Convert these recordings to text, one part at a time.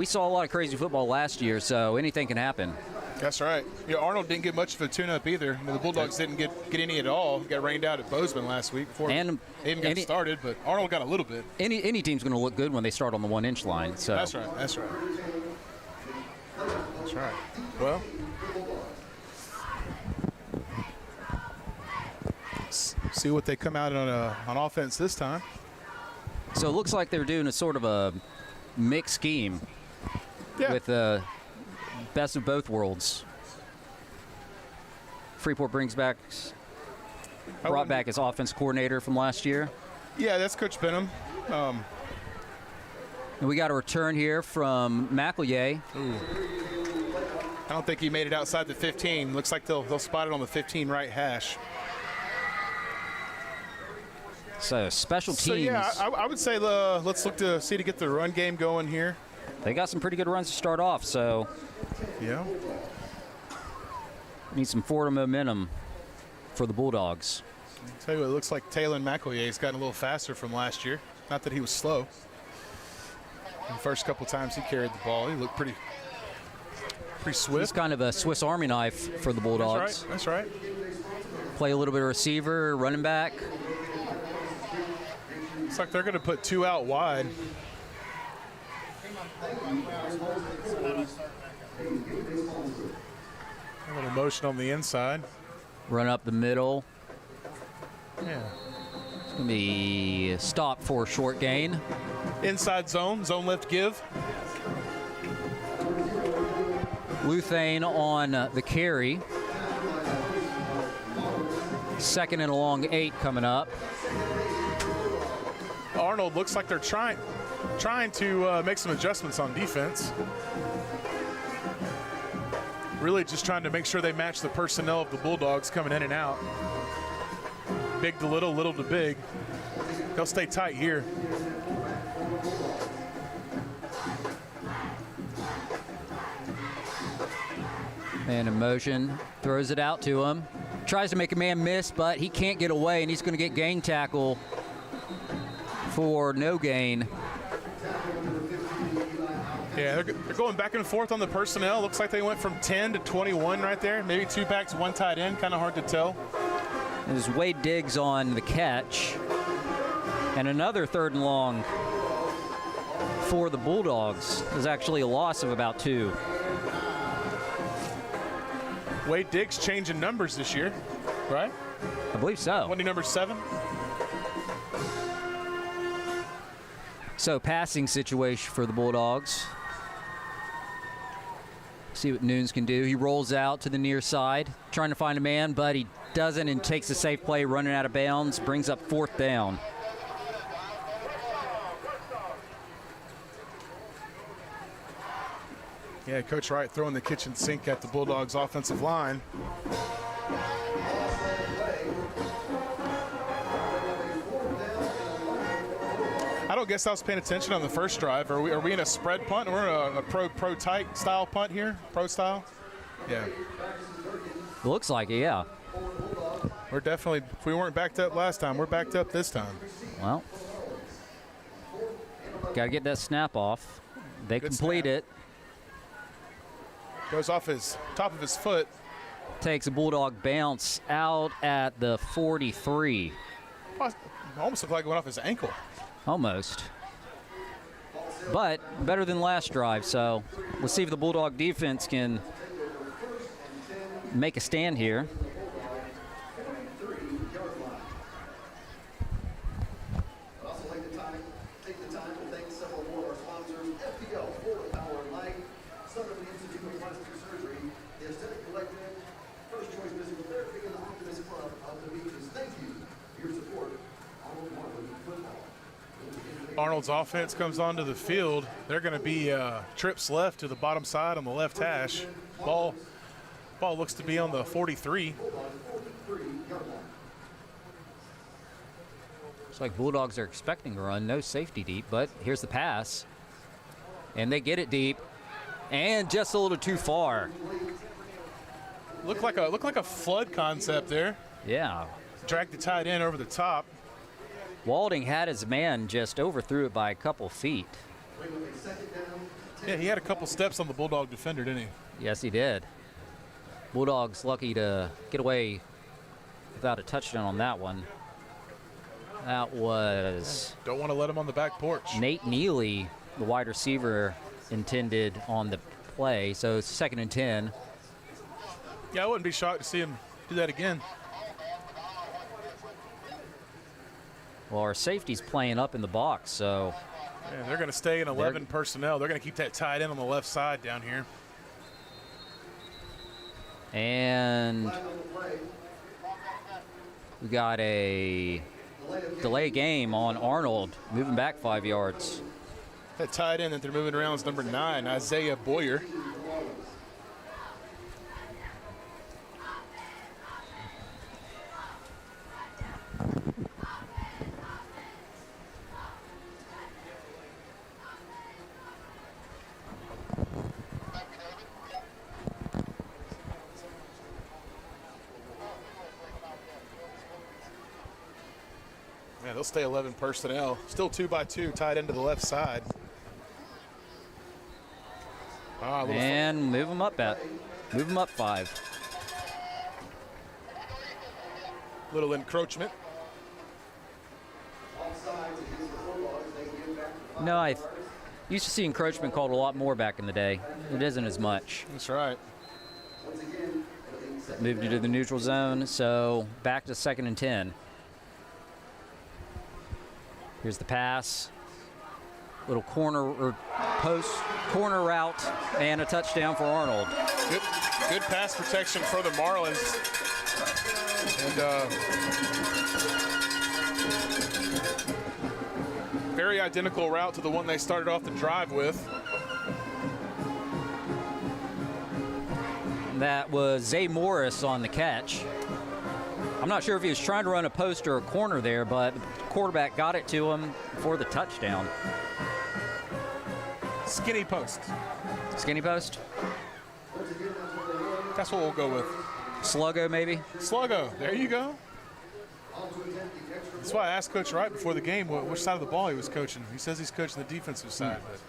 We saw a lot of crazy football last year, so anything can happen. That's right. Yeah, Arnold didn't get much of a tune-up either. I mean, the Bulldogs didn't get any at all. Got rained out at Bozeman last week before they even got started, but Arnold got a little bit. Any team's going to look good when they start on the 1-inch line. So That's right. That's right. That's right. Well, see what they come out on offense this time. So it looks like they're doing a sort of a mixed scheme with best of both worlds. Freeport brought back his offense coordinator from last year. Yeah, that's Coach Benham. And we got a return here from McEllier. I don't think he made it outside the 15. Looks like they'll spot it on the 15 right hash. So special teams. So yeah, I would say let's look to see to get the run game going here. They got some pretty good runs to start off, so yeah, need some forward momentum for the Bulldogs. I'll tell you what, it looks like Taylor McEllier has gotten a little faster from last year. Not that he was slow. The first couple times he carried the ball, he looked pretty swift. He's kind of a Swiss Army knife for the Bulldogs. That's right. Play a little bit of receiver, running back. Looks like they're going to put two out wide. A little motion on the inside. Run up the middle. Yeah. It's going to be stopped for a short gain. Inside zone left give. Luthane on the carry. Second and a long 8 coming up. Arnold looks like they're trying to make some adjustments on defense. Really just trying to make sure they match the personnel of the Bulldogs coming in and out. Big to little, little to big. They'll stay tight here. Man in motion, throws it out to him. Tries to make a man miss, but he can't get away, and he's going to get gang tackle for no gain. Yeah, they're going back and forth on the personnel. Looks like they went from 10 to 21 right there. Maybe 2 backs, 1 tight end. Kind of hard to tell. There's Wade Diggs on the catch. And another 3rd and long for the Bulldogs. There's actually a loss of about 2. Wade Diggs changing numbers this year, right? I believe so. Wasn't he number 7? So passing situation for the Bulldogs. See what Nunes can do. He rolls out to the near side, trying to find a man, but he doesn't, and takes a safe play, running out of bounds, brings up 4th down. Yeah, Coach Wright throwing the kitchen sink at the Bulldogs offensive line. I don't guess I was paying attention on the first drive. Are we in a spread punt? We're in a pro tight style punt here? Pro style? Yeah. Looks like it, yeah. We're definitely, if we weren't backed up last time, we're backed up this time. Well, got to get that snap off. They complete it. Goes off his top of his foot. Takes a Bulldog bounce out at the 43. Almost looked like it went off his ankle. Almost. But better than last drive, so let's see if the Bulldog defense can make a stand here. Arnold's offense comes onto the field. They're going to be trips left to the bottom side on the left hash. Ball looks to be on the 43. Looks like Bulldogs are expecting a run. No safety deep, but here's the pass. And they get it deep. And just a little too far. Looked like a flood concept there. Yeah. Dragged the tight end over the top. Walding had his man, just overthrew it by a couple feet. Yeah, he had a couple steps on the Bulldog defender, didn't he? Yes, he did. Bulldogs lucky to get away without a touchdown on that one. That was Don't want to let him on the back porch. Nate Neely, the wide receiver, intended on the play. So it's 2nd and 10. Yeah, I wouldn't be shocked to see him do that again. Well, our safety's playing up in the box, so Yeah, they're going to stay in 11 personnel. They're going to keep that tight end on the left side down here. and we got a delay game on Arnold, moving back 5 yards. That tight end that they're moving around is number 9, Isaiah Boyer. Yeah, they'll stay 11 personnel. Still 2-by-2, tied into the left side. And move them up 5. Little encroachment. No, I used to see encroachment called a lot more back in the day. It isn't as much. That's right. Moved into the neutral zone, so back to 2nd and 10. Here's the pass. Little corner or post corner route and a touchdown for Arnold. Good pass protection for the Marlins. And very identical route to the one they started off the drive with. That was Zay Morris on the catch. I'm not sure if he was trying to run a post or a corner there, but the quarterback got it to him for the touchdown. Skinny post. Skinny post? That's what we'll go with. Sluggo, maybe? Sluggo. There you go. That's why I asked Coach Wright before the game which side of the ball he was coaching. He says he's coaching the defensive side, but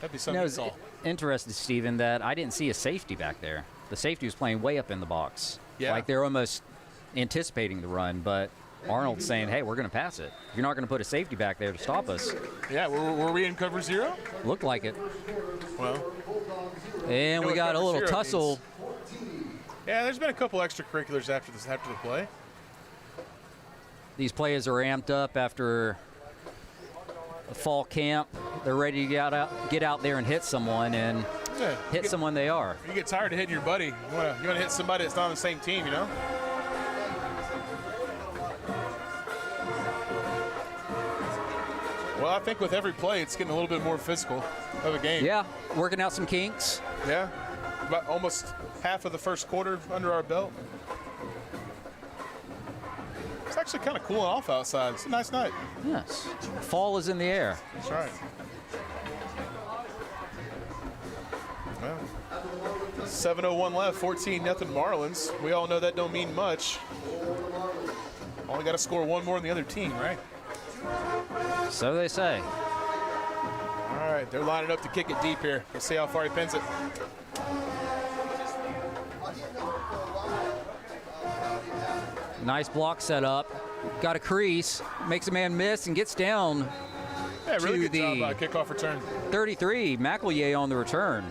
that'd be something No, to saw. interesting, Stephen, that I didn't see a safety back there. The safety was playing way up in the box. Yeah. Like they're almost anticipating the run, but Arnold's saying, hey, we're going to pass it. You're not going to put a safety back there to stop us. Yeah, were we in cover 0? Looked like it. Well. And we got a little tussle. Yeah, there's been a couple extracurriculars after the play. These players are amped up after the fall camp. They're ready to get out there and hit someone, and hit someone they are. You get tired of hitting your buddy. You want to hit somebody that's not on the same team, you know? Well, I think with every play, it's getting a little bit more physical of a game. Yeah, working out some kinks. Yeah, about almost half of the first quarter under our belt. It's actually kind of cooling off outside. It's a nice night. Yes, fall is in the air. That's right. Well, 7:01 left, 14-0 Marlins. We all know that don't mean much. Only got to score one more than the other team, right? So they say. All right, they're lining up to kick it deep here. Let's see how far he pins it. Nice block set up. Got a crease, makes a man miss, and gets down. Yeah, really to good job by kickoff return. 33, McElhier on the return.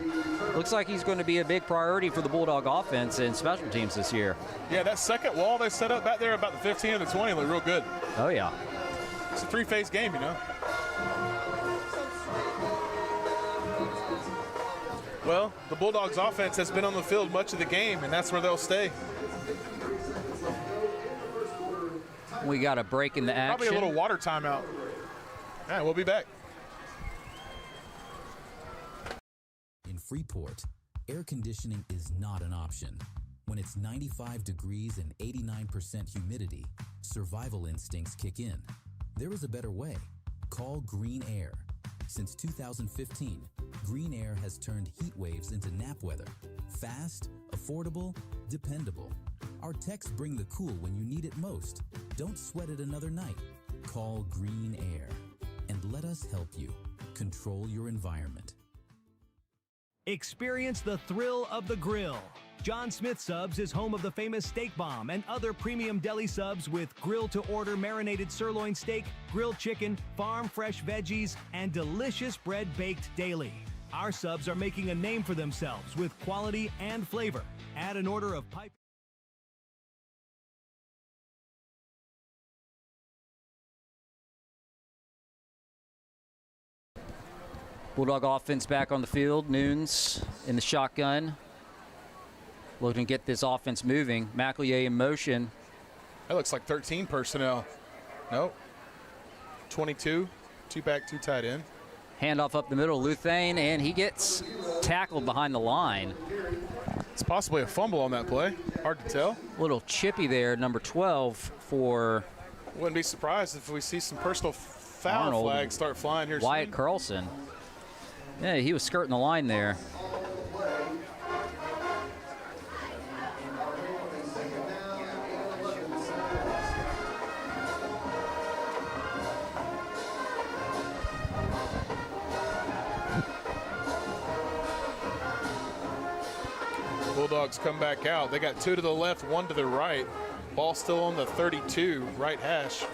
Looks like he's going to be a big priority for the Bulldog offense and special teams this year. Yeah, that second wall they set up back there about the 15 or the 20 looked real good. Oh, yeah. It's a three-phase game, you know. Well, the Bulldogs offense has been on the field much of the game, and that's where they'll stay. We got a break in the action. Probably a little water timeout. All right, we'll be back. In Freeport, air conditioning is not an option. When it's 95 degrees and 89% humidity, survival instincts kick in. There is a better way. Call Green Air. Since 2015, Green Air has turned heat waves into nap weather. Fast, affordable, dependable. Our techs bring the cool when you need it most. Don't sweat it another night. Call Green Air and let us help you control your environment. Experience the thrill of the grill. John Smith Subs is home of the famous Steak Bomb and other premium deli subs with grill-to-order marinated sirloin steak, grilled chicken, farm-fresh veggies, and delicious bread baked daily. Our subs are making a name for themselves with quality and flavor. Add an order of pipe. Bulldog offense back on the field. Nunes in the shotgun. Looking to get this offense moving. McEllier in motion. That looks like 13 personnel. Nope. 22. 2 back, 2 tight end. Handoff up the middle, Luthane, and he gets tackled behind the line. It's possibly a fumble on that play. Hard to tell. A little chippy there, number 12 for Wouldn't be surprised if we see some personal foul Arnold. flags start flying here Wyatt soon. Carlson. Yeah, he was skirting the line there. Bulldogs come back out. They got 2 to the left, 1 to the right. Ball still on the 32, right hash.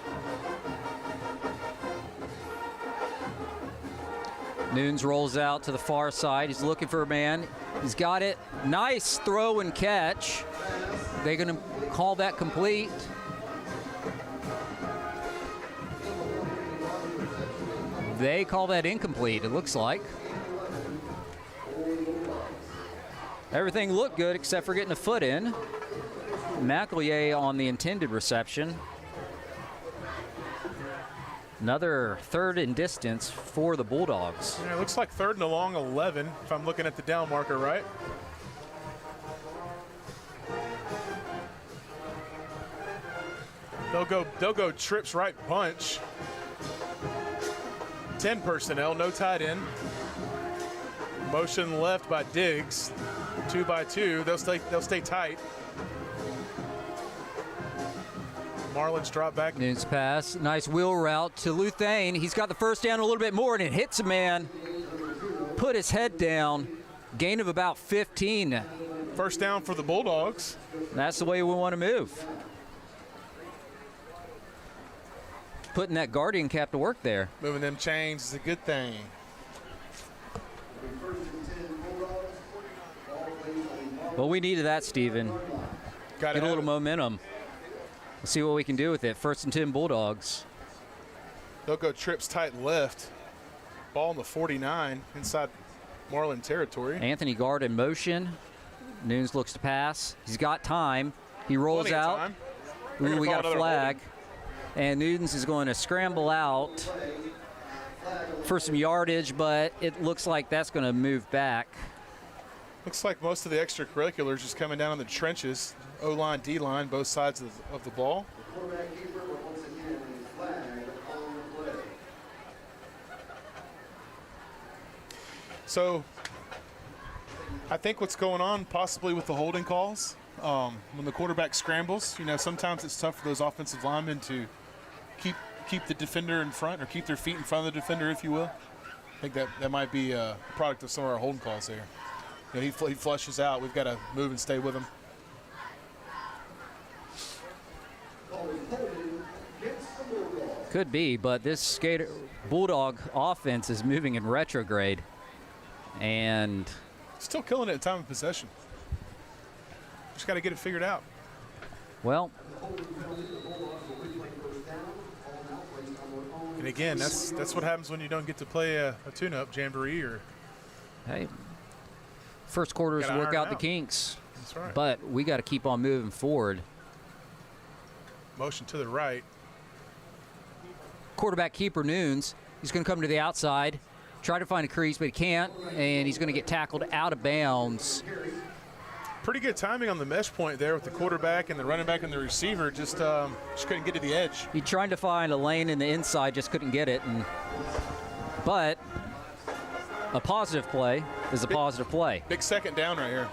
Nunes rolls out to the far side. He's looking for a man. He's got it. Nice throw and catch. They're going to call that complete. They call that incomplete, it looks like. Everything looked good except for getting a foot in. McEllier on the intended reception. Another third and distance for the Bulldogs. Yeah, it looks like 3rd and along 11, if I'm looking at the down marker right. They'll go trips right punch. 10 personnel, no tight end. Motion left by Diggs. 2 by 2. They'll stay tight. Marlins drop back. Nunes pass. Nice wheel route to Luthane. He's got the first down a little bit more, and it hits a man. Put his head down. Gain of about 15. First down for the Bulldogs. That's the way we want to move. Putting that guardian cap to work there. Moving them chains is a good thing. Well, we needed that, Steven. Got Get a little momentum. Let's see what we can do with it. 1st and 10 Bulldogs. They'll go trips tight left. Ball in the 49 inside Marlin territory. Anthony Guard in motion. Nunes looks to pass. He's got time. He rolls Plenty of out. time. Ooh, we got a another flag. And Nunes is going to scramble out for some yardage, but it looks like that's going to move back. Looks like most of the extracurriculars just coming down in the trenches. O-line, D-line, both sides of the ball. So I think what's going on possibly with the holding calls, when the quarterback scrambles, sometimes it's tough for those offensive linemen to keep the defender in front, or keep their feet in front of the defender, if you will. I think that might be a product of some of our holding calls there. He flushes out. We've got to move and stay with him. Could be, but this Bulldog offense is moving in retrograde. And still killing it at time of possession. Just got to get it figured out. Well, and again, that's what happens when you don't get to play a tune-up jamboree, or hey, first quarters Gotta work iron out it the out. kinks. That's right. But we got to keep on moving forward. Motion to the right. Quarterback keeper Nunes. He's going to come to the outside, try to find a crease, but he can't, and he's going to get tackled out of bounds. Pretty good timing on the mesh point there with the quarterback and the running back and the receiver. Just couldn't get to the edge. He tried to find a lane in the inside, just couldn't get it. But a positive play is a positive play. Big second down right here.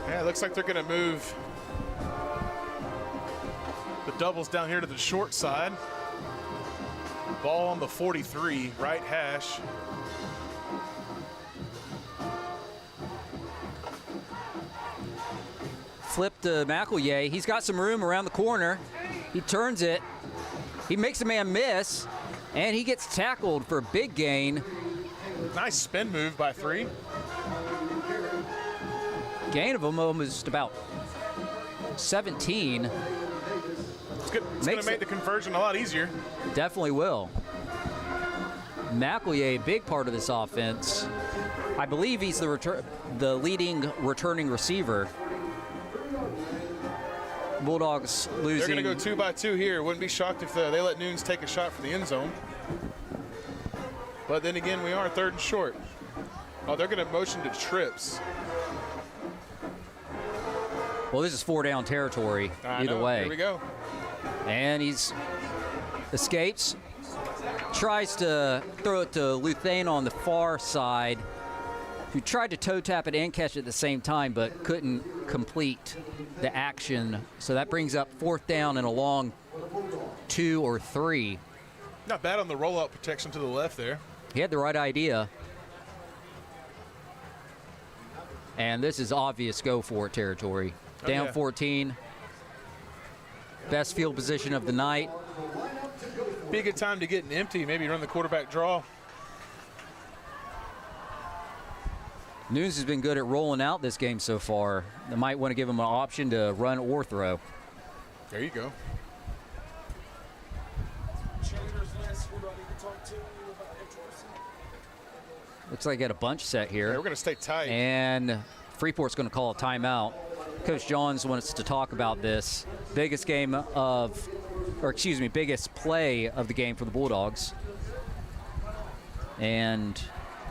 Yeah, it looks like they're going to move The double's down here to the short side. Ball on the 43, right hash. Flip to McElhinney. He's got some room around the corner. He turns it. He makes a man miss, and he gets tackled for a big gain. Nice spin move by 3. Gain of almost about 17. It's going to make the conversion a lot easier. Definitely will. McElhinney, big part of this offense. I believe he's the leading returning receiver. Bulldogs losing. They're going to go 2 by 2 here. Wouldn't be shocked if they let Nunes take a shot for the end zone. But then again, we are 3rd and short. Oh, they're going to motion to trips. Well, this is 4-down territory either way. Here we go. And he's escapes. Tries to throw it to Luthane on the far side, who tried to toe tap it and catch it at the same time, but couldn't complete the action. So that brings up 4th down and a long 2 or 3. Not bad on the rollout protection to the left there. He had the right idea. And this is obvious go for it territory. Down 14. Best field position of the night. Be a good time to get an empty, maybe run the quarterback draw. Nunes has been good at rolling out this game so far. They might want to give him an option to run or throw. There you go. Looks like they got a bunch set here. Yeah, we're going to stay tight. And Freeport's going to call a timeout. Coach Johns wants to talk about this. Biggest game of, or excuse me, biggest play of the game for the Bulldogs. And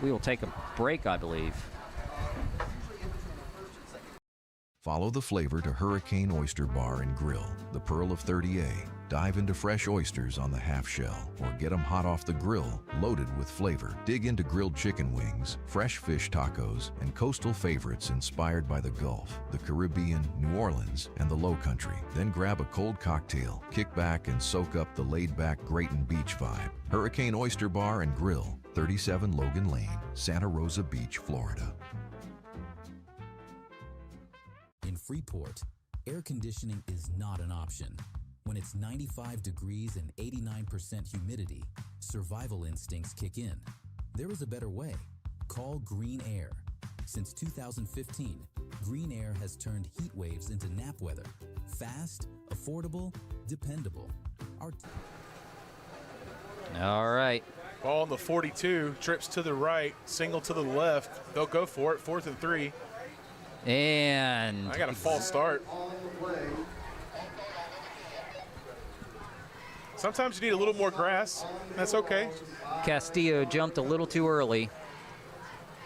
we will take a break, I believe. Follow the flavor to Hurricane Oyster Bar and Grill, the Pearl of 30A. Dive into fresh oysters on the half shell, or get them hot off the grill, loaded with flavor. Dig into grilled chicken wings, fresh fish tacos, and coastal favorites inspired by the Gulf, the Caribbean, New Orleans, and the Low Country. Then grab a cold cocktail, kick back, and soak up the laid-back Grayton Beach vibe. Hurricane Oyster Bar and Grill, 37 Logan Lane, Santa Rosa Beach, Florida. In Freeport, air conditioning is not an option. When it's 95 degrees and 89% humidity, survival instincts kick in. There is a better way. Call Green Air. Since 2015, Green Air has turned heat waves into nap weather. Fast, affordable, dependable. All right. Ball on the 42, trips to the right, single to the left. They'll go for it, 4th and 3. And I got a false start. Sometimes you need a little more grass. That's okay. Castillo jumped a little too early.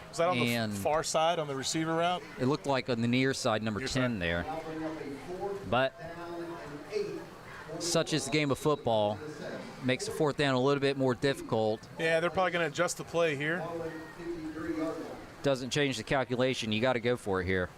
Was that on the far side on the receiver route? It looked like on the near side, number 10 there. But such is the game of football. Makes the 4th down a little bit more difficult. Yeah, they're probably going to adjust the play here. Doesn't change the calculation. You got to go for it here.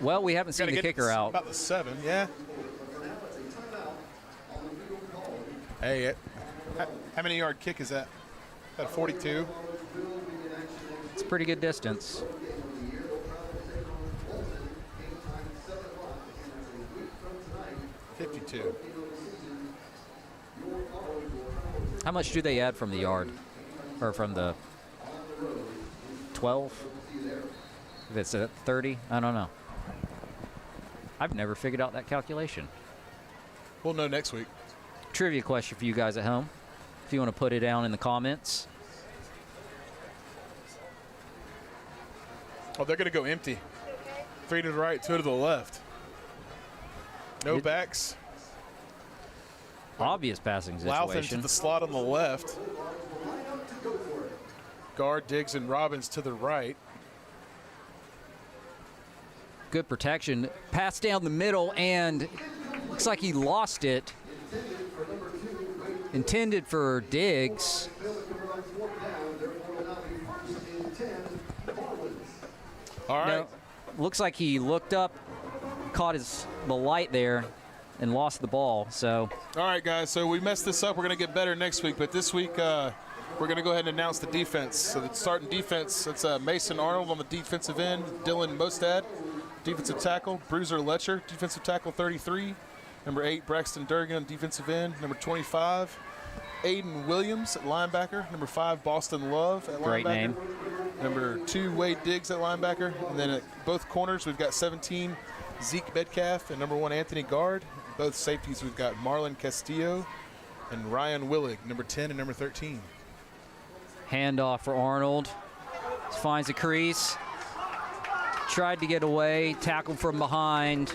Well, we haven't seen Gotta the get kicker out. About the 7, yeah. Hey, how many yard kick is that? That 42? It's a pretty good distance. $52. How much do they add from the yard? Or from the 12? If it's at 30? I don't know. I've never figured out that calculation. We'll know next week. Trivia question for you guys at home, if you want to put it down in the comments. Oh, they're going to go empty. 3 to the right, 2 to the left. No backs. Obvious passing Louth into situation. the slot on the left. Guard, Diggs, and Robbins to the right. Good protection. Pass down the middle, and looks like he lost it. Intended for Diggs. All right. No, looks like he looked up, caught the light there, and lost the ball. So, All right, guys. So we messed this up. We're going to get better next week. But this week, we're going to go ahead and announce the defense. So the starting defense, it's Mason Arnold on the defensive end, Dylan Mostad, defensive tackle, Bruiser Letcher, defensive tackle 33, number 8, Braxton Durgan on defensive end, number 25, Aiden Williams at linebacker, number 5, Boston Love at Great linebacker. name. Number 2, Wade Diggs at linebacker. And then at both corners, we've got 17, Zeke Metcalf, and number 1, Anthony Guard. Both safeties, we've got Marlon Castillo and Ryan Willig, number 10 and number 13. handoff for Arnold. Finds a crease. Tried to get away. Tackled from behind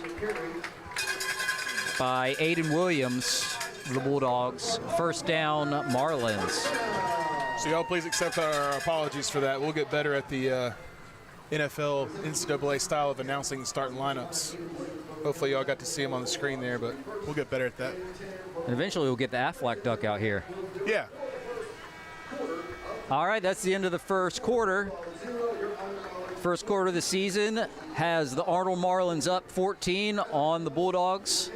by Aiden Williams, the Bulldogs. First down, Marlins. So y'all please accept our apologies for that. We'll get better at the NFL NCAA style of announcing the starting lineups. Hopefully y'all got to see them on the screen there, but we'll get better at that. And eventually we'll get the Aflac duck out here. Yeah. All right, that's the end of the first quarter. First quarter of the season has the Arnold Marlins up 14 on the Bulldogs.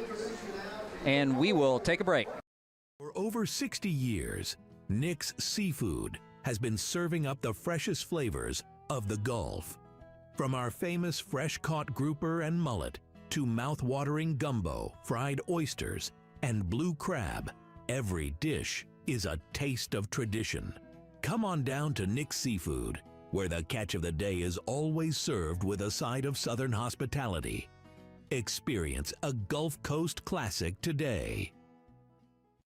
And we will take a break. For over 60 years, Nick's Seafood has been serving up the freshest flavors of the Gulf. From our famous fresh-caught grouper and mullet to mouth-watering gumbo, fried oysters, and blue crab, every dish is a taste of tradition. Come on down to Nick's Seafood, where the catch of the day is always served with a side of Southern hospitality. Experience a Gulf Coast classic today.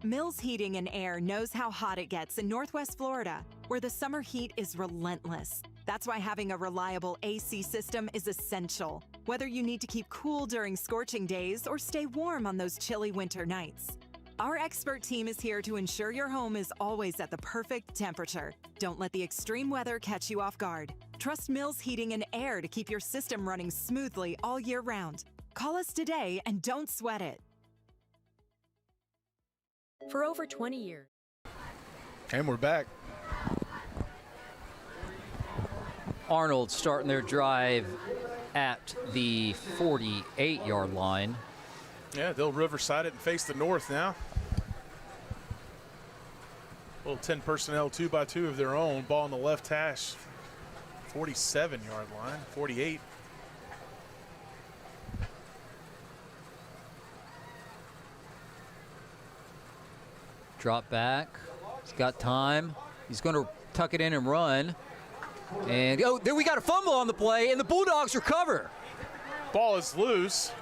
Mills Heating and Air knows how hot it gets in Northwest Florida, where the summer heat is relentless. That's why having a reliable AC system is essential, whether you need to keep cool during scorching days or stay warm on those chilly winter nights. Our expert team is here to ensure your home is always at the perfect temperature. Don't let the extreme weather catch you off guard. Trust Mills Heating and Air to keep your system running smoothly all year round. Call us today and don't sweat it. For over 20 years. And we're back. Arnold starting their drive at the 48-yard line. Yeah, they'll riverside it and face the north now. Little 10 personnel 2x2 of their own. Ball on the left hash. 47-yard line, 48. Drop back. He's got time. He's going to tuck it in and run. And, oh, then we got a fumble on the play, and the Bulldogs recover. Ball is loose.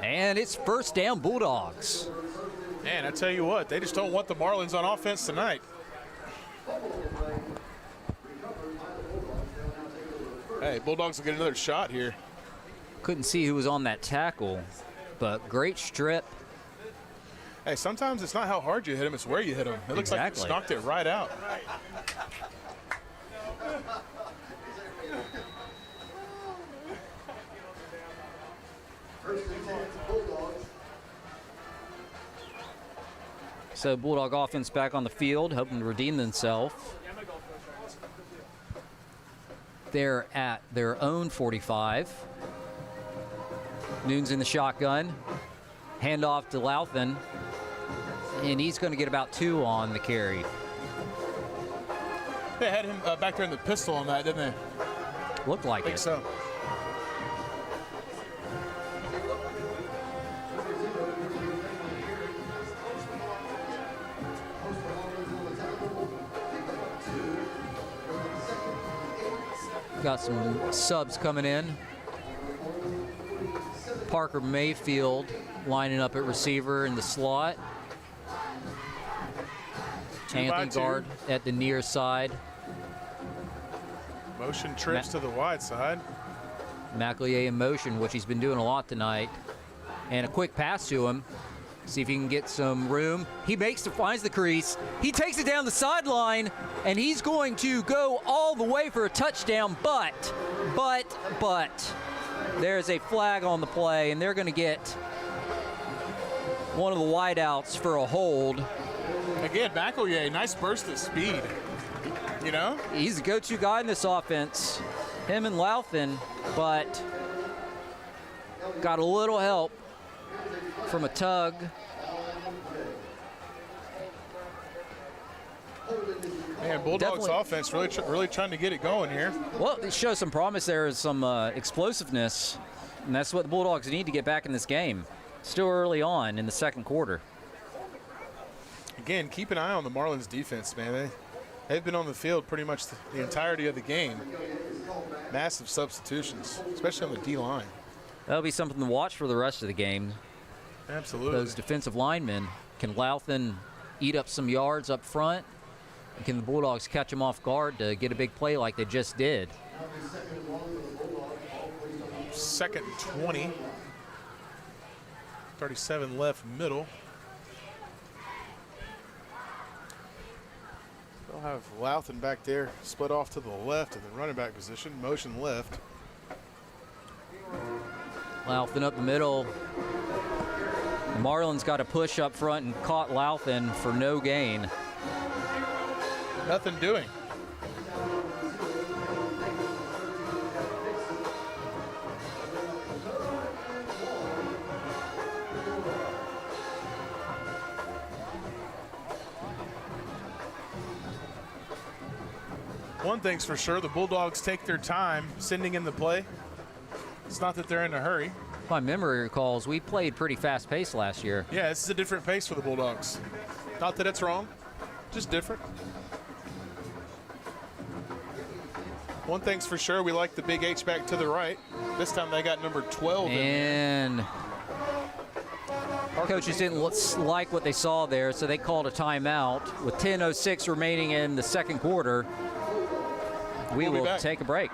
And it's first down, Bulldogs. Man, I tell you what, they just don't want the Marlins on offense tonight. Hey, Bulldogs will get another shot here. Couldn't see who was on that tackle, but great strip. Hey, sometimes it's not how hard you hit him, it's where you hit him. It looks like you just knocked it right out. So Bulldog offense back on the field, hoping to redeem themselves. They're at their own 45. Noon's in the shotgun. Handoff to Louthan. And he's going to get about 2 on the carry. They had him back there in the pistol on that, didn't they? Looked like I think it. so. Got some subs coming in. Parker Mayfield lining up at receiver in the slot. Anthony Guard at the near side. Motion trips to the wide side. McLeay in motion, which he's been doing a lot tonight. And a quick pass to him. See if he can get some room. He finds the crease. He takes it down the sideline, and he's going to go all the way for a touchdown, but there's a flag on the play, and they're going to get one of the wideouts for a hold. Again, McElroy, nice burst of speed. You know? He's the go-to guy in this offense. Him and Louthan, but got a little help from a tug. Man, Bulldogs offense really trying to get it going here. Well, it shows some promise there, some explosiveness, and that's what the Bulldogs need to get back in this game. Still early on in the second quarter. Again, keep an eye on the Marlins defense, man. They've been on the field pretty much the entirety of the game. Massive substitutions, especially on the D-line. That'll be something to watch for the rest of the game. Absolutely. Those defensive linemen, can Louthan eat up some yards up front? And can the Bulldogs catch them off guard to get a big play like they just did? Second 20. 37 left middle. They'll have Louthan back there, split off to the left in the running back position, motion left. Louthan up the middle. The Marlins got a push up front and caught Louthan for no gain. Nothing doing. One thing's for sure, the Bulldogs take their time sending in the play. It's not that they're in a hurry. My memory recalls we played pretty fast paced last year. Yeah, this is a different pace for the Bulldogs. Not that it's wrong, just different. One thing's for sure, we like the big H-back to the right. This time they got number 12 and in there. Coaches didn't like what they saw there, so they called a timeout. With 10:06 remaining in the second quarter, we will take a break.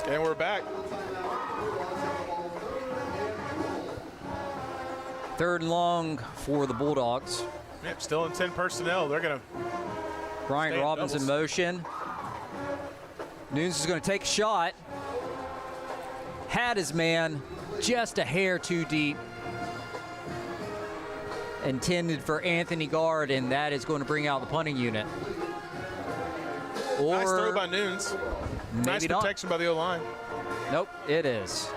And we're back. Third and long for the Bulldogs. Yep, still in 10 personnel. They're going to Brian Robbins in motion. Nunes is going to take a shot. Had his man just a hair too deep. Intended for Anthony Guard, and that is going to bring out the punting unit. Nice throw by Nunes. Nice protection by the O-line. Nope, it is.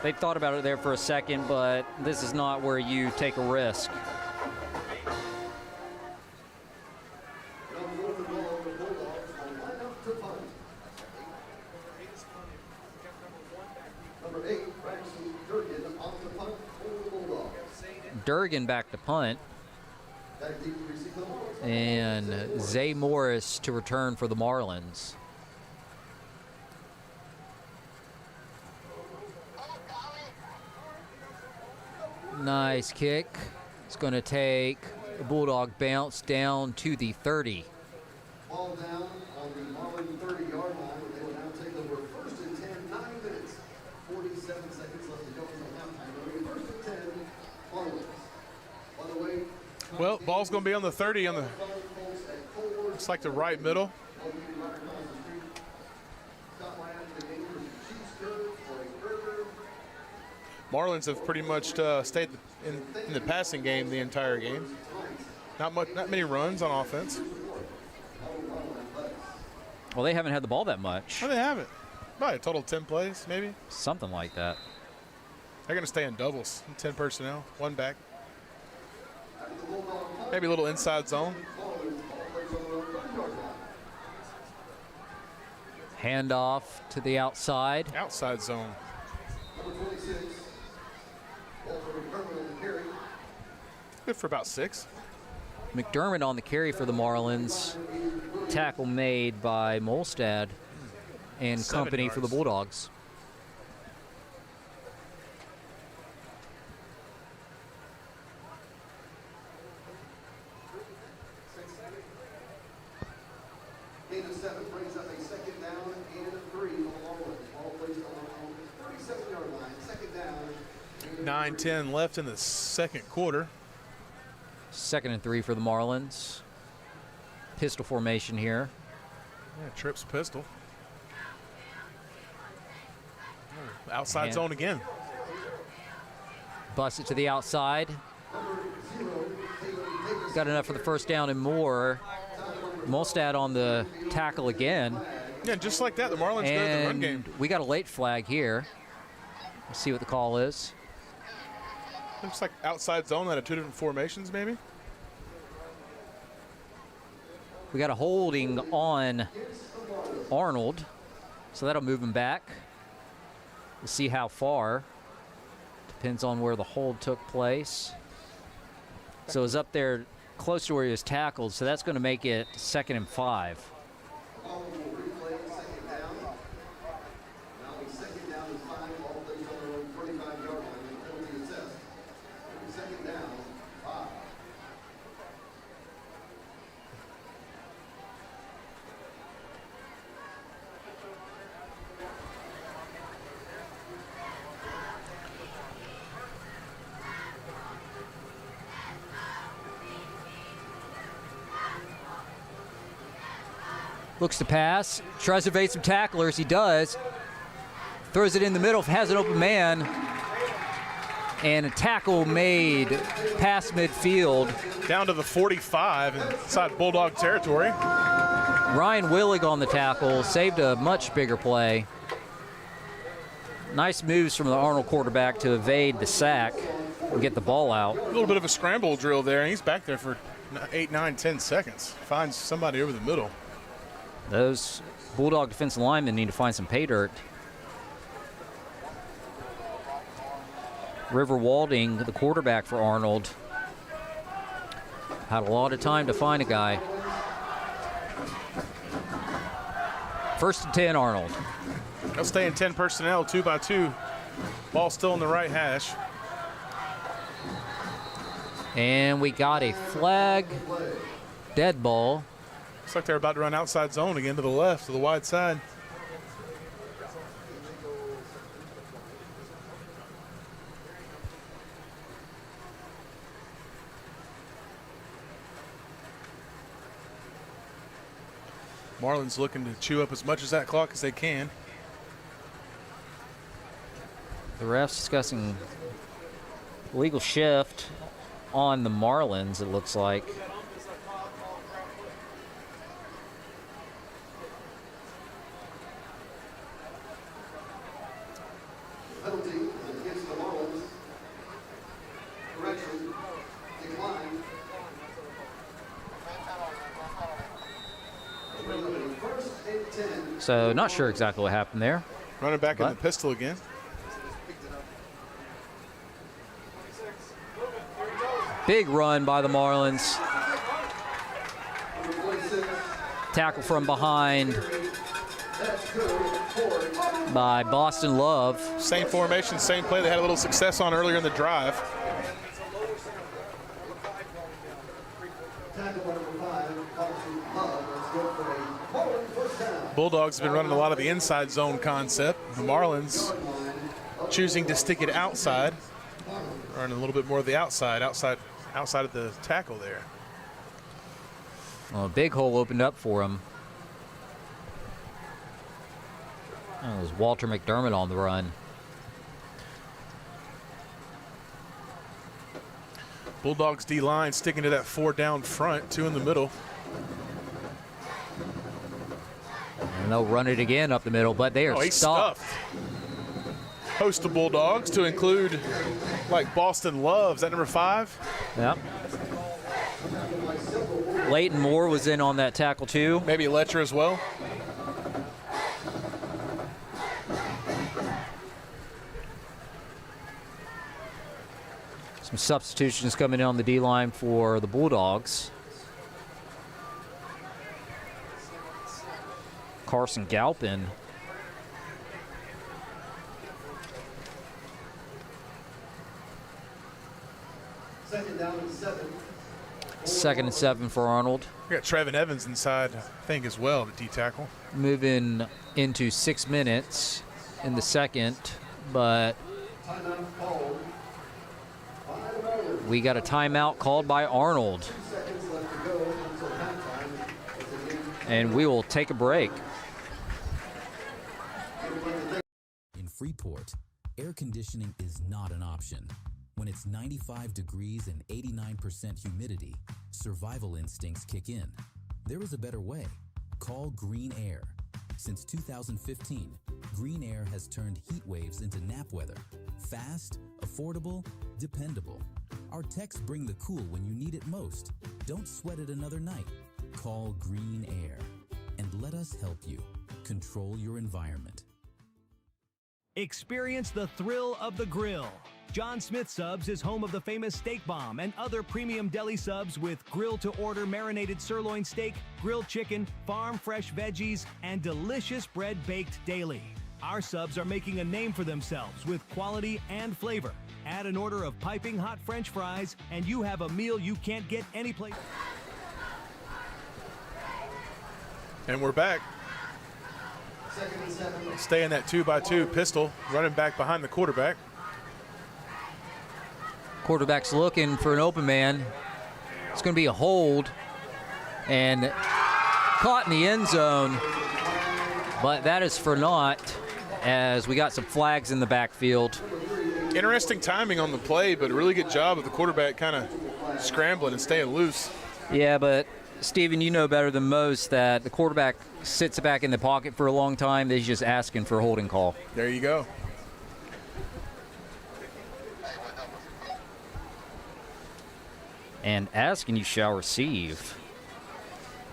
They thought about it there for a second, but this is not where you take a risk. Durgan back to punt. And Zay Morris to return for the Marlins. Nice kick. It's going to take a Bulldog bounce down to the 30. Ball down on the Marlin 30-yard line. They will now take over 1st and 10, 9 minutes, 47 seconds left to go until halftime. 1st and 10, Marlins. By the way, Well, ball's going to be on the 30 on the, looks like the right middle. Marlins have pretty much stayed in the passing game the entire game. Not many runs on offense. Well, they haven't had the ball that much. Oh, they haven't. Probably a total of 10 plays, maybe. Something like that. They're going to stay in doubles, 10 personnel, one back. Maybe a little inside zone. Handoff to the outside. Outside zone. Good for about 6. McDermott on the carry for the Marlins. Tackle made by Molstad and 7 company for the yards. Bulldogs. Gain of 7 brings up a 2nd down and 3 for the Marlins. Ball placed on the 37-yard line. 2nd down. 9-10 left in the second quarter. 2nd and 3 for the Marlins. Pistol formation here. Yeah, trips pistol. Oh, outside zone again. Bust it to the outside. Got enough for the first down and more. Molstad on the tackle again. Yeah, just like that, the Marlins go to the run game. We got a late flag here. Let's see what the call is. Looks like outside zone out of 2 different formations, maybe. We got a holding on Arnold, so that'll move him back. We'll see how far. Depends on where the hold took place. So it's up there close to where he was tackled, so that's going to make it 2nd and 5. Looks to pass, tries to evade some tacklers. He does. Throws it in the middle, has an open man. And a tackle made past midfield. Down to the 45 inside Bulldog territory. Ryan Willig on the tackle, saved a much bigger play. Nice moves from the Arnold quarterback to evade the sack and get the ball out. A little bit of a scramble drill there, and he's back there for 8, 9, 10 seconds. Finds somebody over the middle. Those Bulldog defensive linemen need to find some pay dirt. River Walding, the quarterback for Arnold, had a lot of time to find a guy. 1st and 10, Arnold. They'll stay in 10 personnel, 2 by 2. Ball still in the right hash. And we got a flag, dead ball. Looks like they're about to run outside zone again to the left, to the wide side. Marlins looking to chew up as much of that clock as they can. The refs discussing legal shift on the Marlins, it looks like. Penalty against the Marlins. Correction. Decline. First and 10. So not sure exactly what happened there. Running back in But- the pistol again. Big run by the Marlins. Tackle from behind by Boston Love. Same formation, same play they had a little success on earlier in the drive. Bulldogs have been running a lot of the inside zone concept. The Marlins choosing to stick it outside, running a little bit more of the outside of the tackle there. Well, a big hole opened up for him. That was Walter McDermott on the run. Bulldogs D-line sticking to that 4 down front, 2 in the middle. And they'll run it again up the middle, but they are stopped. Host of Bulldogs to include like Boston Love. Is that number 5? Yep. Leighton Moore was in on that tackle too. Maybe Letcher as well. Some substitutions coming in on the D-line for the Bulldogs. Carson Galpin. Second down and 7. 2nd and 7 for Arnold. We got Trevin Evans inside, I think, as well, the D-tackle. Moving into 6 minutes in the second, but Timeout called. we got a timeout called by Arnold. 2 seconds left to go until halftime. And we will take a break. In Freeport, air conditioning is not an option. When it's 95 degrees and 89% humidity, survival instincts kick in. There is a better way. Call Green Air. Since 2015, Green Air has turned heat waves into nap weather. Fast, affordable, dependable. Our techs bring the cool when you need it most. Don't sweat it another night. Call Green Air and let us help you control your environment. Experience the thrill of the grill. John Smith Subs is home of the famous Steak Bomb and other premium deli subs with grill-to-order marinated sirloin steak, grilled chicken, farm-fresh veggies, and delicious bread baked daily. Our subs are making a name for themselves with quality and flavor. Add an order of piping hot French fries, and you have a meal you can't get anyplace. And we're back. Second and 7. Stay in that 2x2 pistol, running back behind the quarterback. Quarterback's looking for an open man. It's going to be a hold and caught in the end zone, but that is for naught as we got some flags in the backfield. Interesting timing on the play, but a really good job of the quarterback kind of scrambling and staying loose. Yeah, but Steven, you know better than most that the quarterback sits back in the pocket for a long time. He's just asking for a holding call. There you go. And asking you shall receive.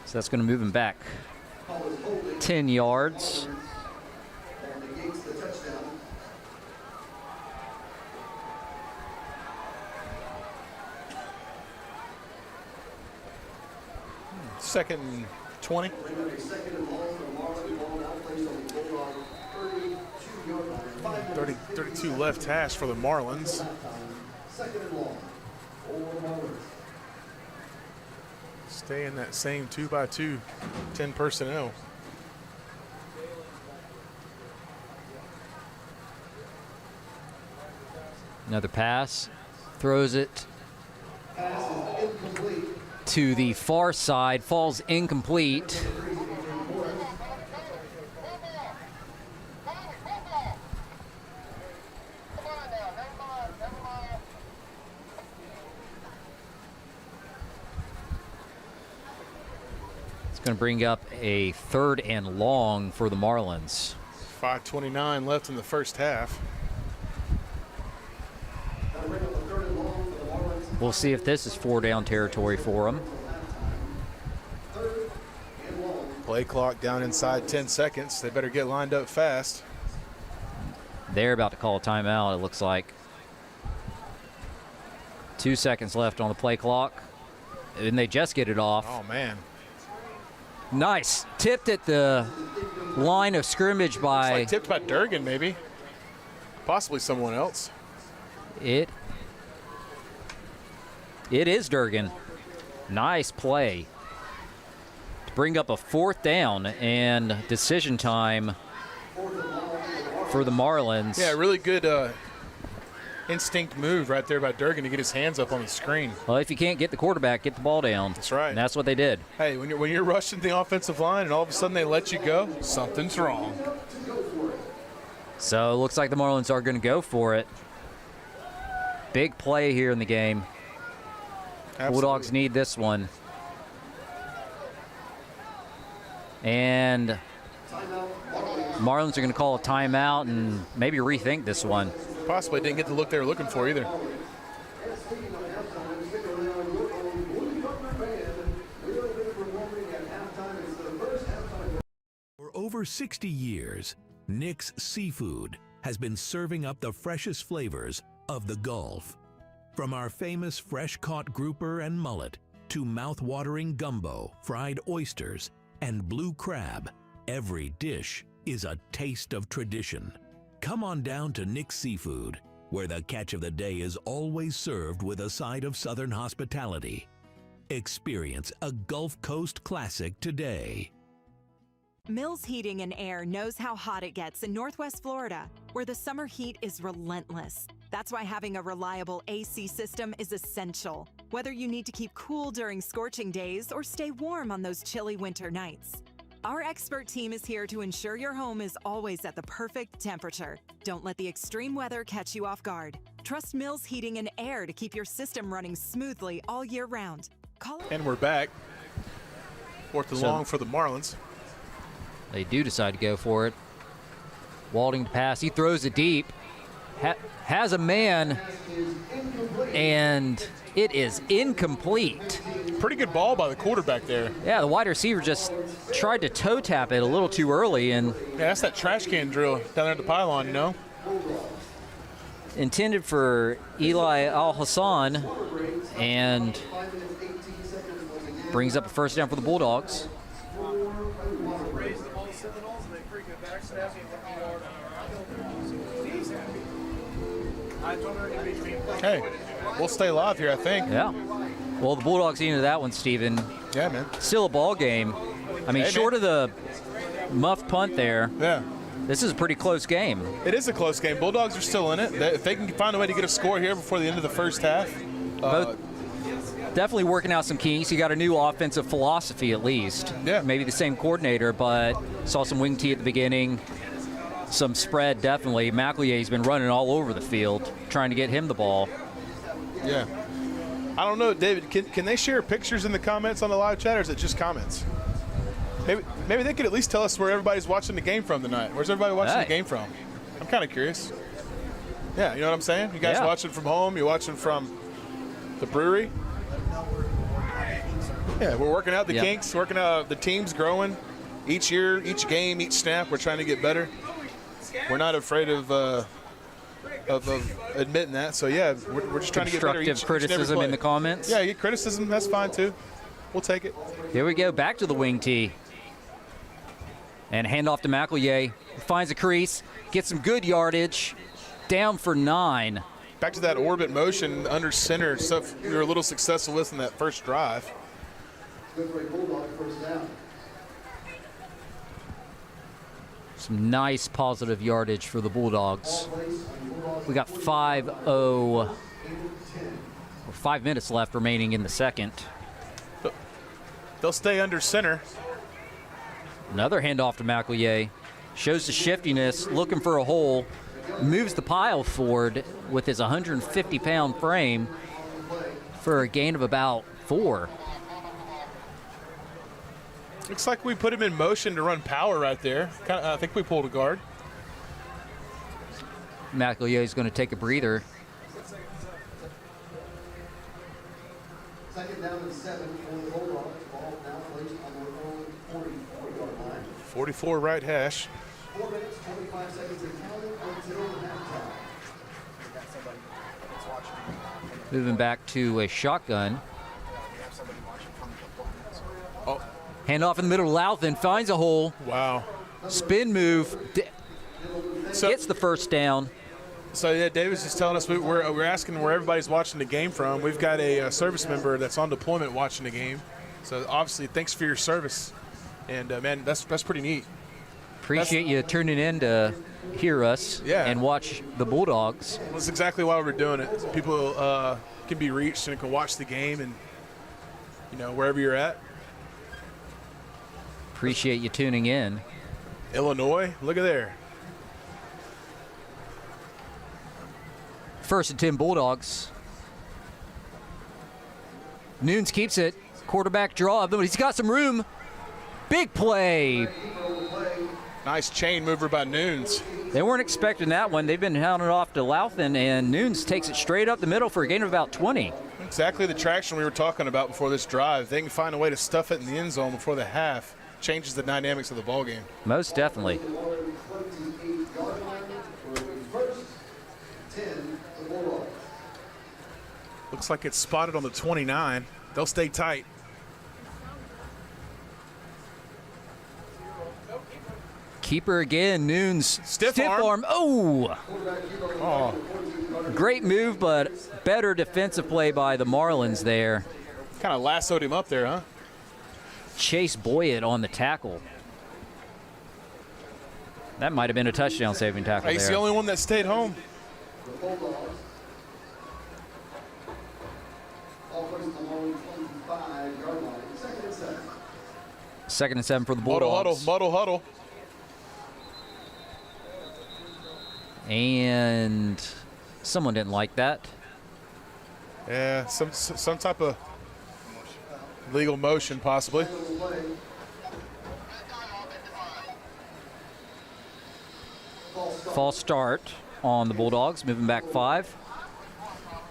So that's going to move him back 10 yards. And negates the touchdown. Second and 20. Second and long for the Marlins. Ball now placed on the Bulldog 32-yard line. 5 minutes. 32 left hash for the Marlins. Second and long for the Marlins. Stay in that same 2x2, 10 personnel. Another pass. Throws it Pass is incomplete. to the far side. Falls incomplete. Going to bring up a 3rd and long for the Marlins. 5:29 left in the first half. We'll see if this is 4-down territory for them. Play clock down inside 10 seconds. They better get lined up fast. They're about to call a timeout, it looks like. 2 seconds left on the play clock. And they just get it off. Oh, man. Nice. Tipped at the line of scrimmage by... It's like tipped by Durgan, maybe. Possibly someone else. It is Durgan. Nice play to bring up a 4th down and decision time for the Marlins. Yeah, really good instinct move right there by Durgan to get his hands up on the screen. Well, if you can't get the quarterback, get the ball down. That's right. And that's what they did. Hey, when you're rushing the offensive line and all of a sudden they let you go, something's wrong. So it looks like the Marlins are going to go for it. Big play here in the game. Absolutely. Bulldogs need this one. And Marlins are going to call a timeout and maybe rethink this one. Possibly didn't get the look they were looking for either. For over 60 years, Nick's Seafood has been serving up the freshest flavors of the Gulf. From our famous fresh-caught grouper and mullet to mouth-watering gumbo, fried oysters, and blue crab, every dish is a taste of tradition. Come on down to Nick's Seafood, where the catch of the day is always served with a side of Southern hospitality. Experience a Gulf Coast classic today. Mills Heating and Air knows how hot it gets in Northwest Florida, where the summer heat is relentless. That's why having a reliable AC system is essential, whether you need to keep cool during scorching days or stay warm on those chilly winter nights. Our expert team is here to ensure your home is always at the perfect temperature. Don't let the extreme weather catch you off guard. Trust Mills Heating and Air to keep your system running smoothly all year round. And we're back. 4th and long for the Marlins. They do decide to go for it. Walding to pass. He throws it deep. Has a man, and it is incomplete. Pretty good ball by the quarterback there. Yeah, the wide receiver just tried to toe tap it a little too early, and yeah, that's that trash can drill down there at the pylon, you know. Intended for Eli Al-Hassan, and brings up a 1st down for the Bulldogs. Hey, we'll stay live here, I think. Yeah. Well, the Bulldogs into that one, Steven. Yeah, man. Still a ball game. I mean, Hey, short of the muffed punt there, Yeah. this is a pretty close game. It is a close game. Bulldogs are still in it. If they can find a way to get a score here before the end of the first half. Both definitely working out some kinks. You got a new offensive philosophy at least. Yeah. Maybe the same coordinator, but saw some wing tee at the beginning. Some spread, definitely. McElhia's been running all over the field, trying to get him the ball. Yeah. I don't know, David, can they share pictures in the comments on the live chat, or is it just comments? Maybe they could at least tell us where everybody's watching the game from tonight. Where's everybody watching the game from? I'm kind of curious. Yeah, you know what I'm saying? You guys watching from home? You watching from the brewery? Yeah, we're working out the kinks, working out the teams growing. Each year, each game, each snap, we're trying to get better. We're not afraid of admitting that. So, yeah, we're just trying to get better. Constructive criticism in the comments. Yeah, get criticism. That's fine, too. We'll take it. Here we go. Back to the wing tee. And handoff to McElhier. Finds a crease. Gets some good yardage. Down for 9. Back to that orbit motion under center stuff we were a little successful with in that first drive. Good for a Bulldog 1st down. Some nice positive yardage for the Bulldogs. We got 5 minutes left remaining in the second. They'll stay under center. Another handoff to McElhier. Shows the shiftiness, looking for a hole. Moves the pile forward with his 150-pound frame for a gain of about 4. Looks like we put him in motion to run power right there. I think we pulled a guard. McElhier is going to take a breather. 2nd down and 7 for the Bulldogs. Ball now placed on their own 44-yard line. 44 right hash. 4 minutes, 25 seconds and counting until halftime. Moving back to a shotgun. Oh, Handoff in the middle. Louthan finds a hole. wow. Spin move. Gets the first down. So, yeah, David's just telling us we're asking where everybody's watching the game from. We've got a service member that's on deployment watching the game. So, obviously, thanks for your service. And, man, that's pretty neat. Appreciate you tuning in to hear us and watch the Bulldogs. That's exactly why we're doing it. So people can be reached and can watch the game and, wherever you're at. Appreciate you tuning in. Illinois, look at there. 1st and 10 Bulldogs. Nunes keeps it. Quarterback draw. He's got some room. Big play. Nice chain mover by Nunes. They weren't expecting that one. They've been hounding off to Louthan, and Nunes takes it straight up the middle for a gain of about 20. Exactly the traction we were talking about before this drive. They can find a way to stuff it in the end zone before the half. Changes the dynamics of the ball game. Most definitely. Looks like it's spotted on the 29. They'll stay tight. Keeper again, Nunes. Stiff arm. Oh. Great move, but better defensive play by the Marlins there. Kind of lassoed him up there, huh? Chase Boyett on the tackle. That might have been a touchdown saving tackle. He's the only one that stayed home. Second and 7 for the Bulldogs. Muddle huddle. And someone didn't like that. Yeah, some type of legal motion possibly. False start on the Bulldogs, moving back 5.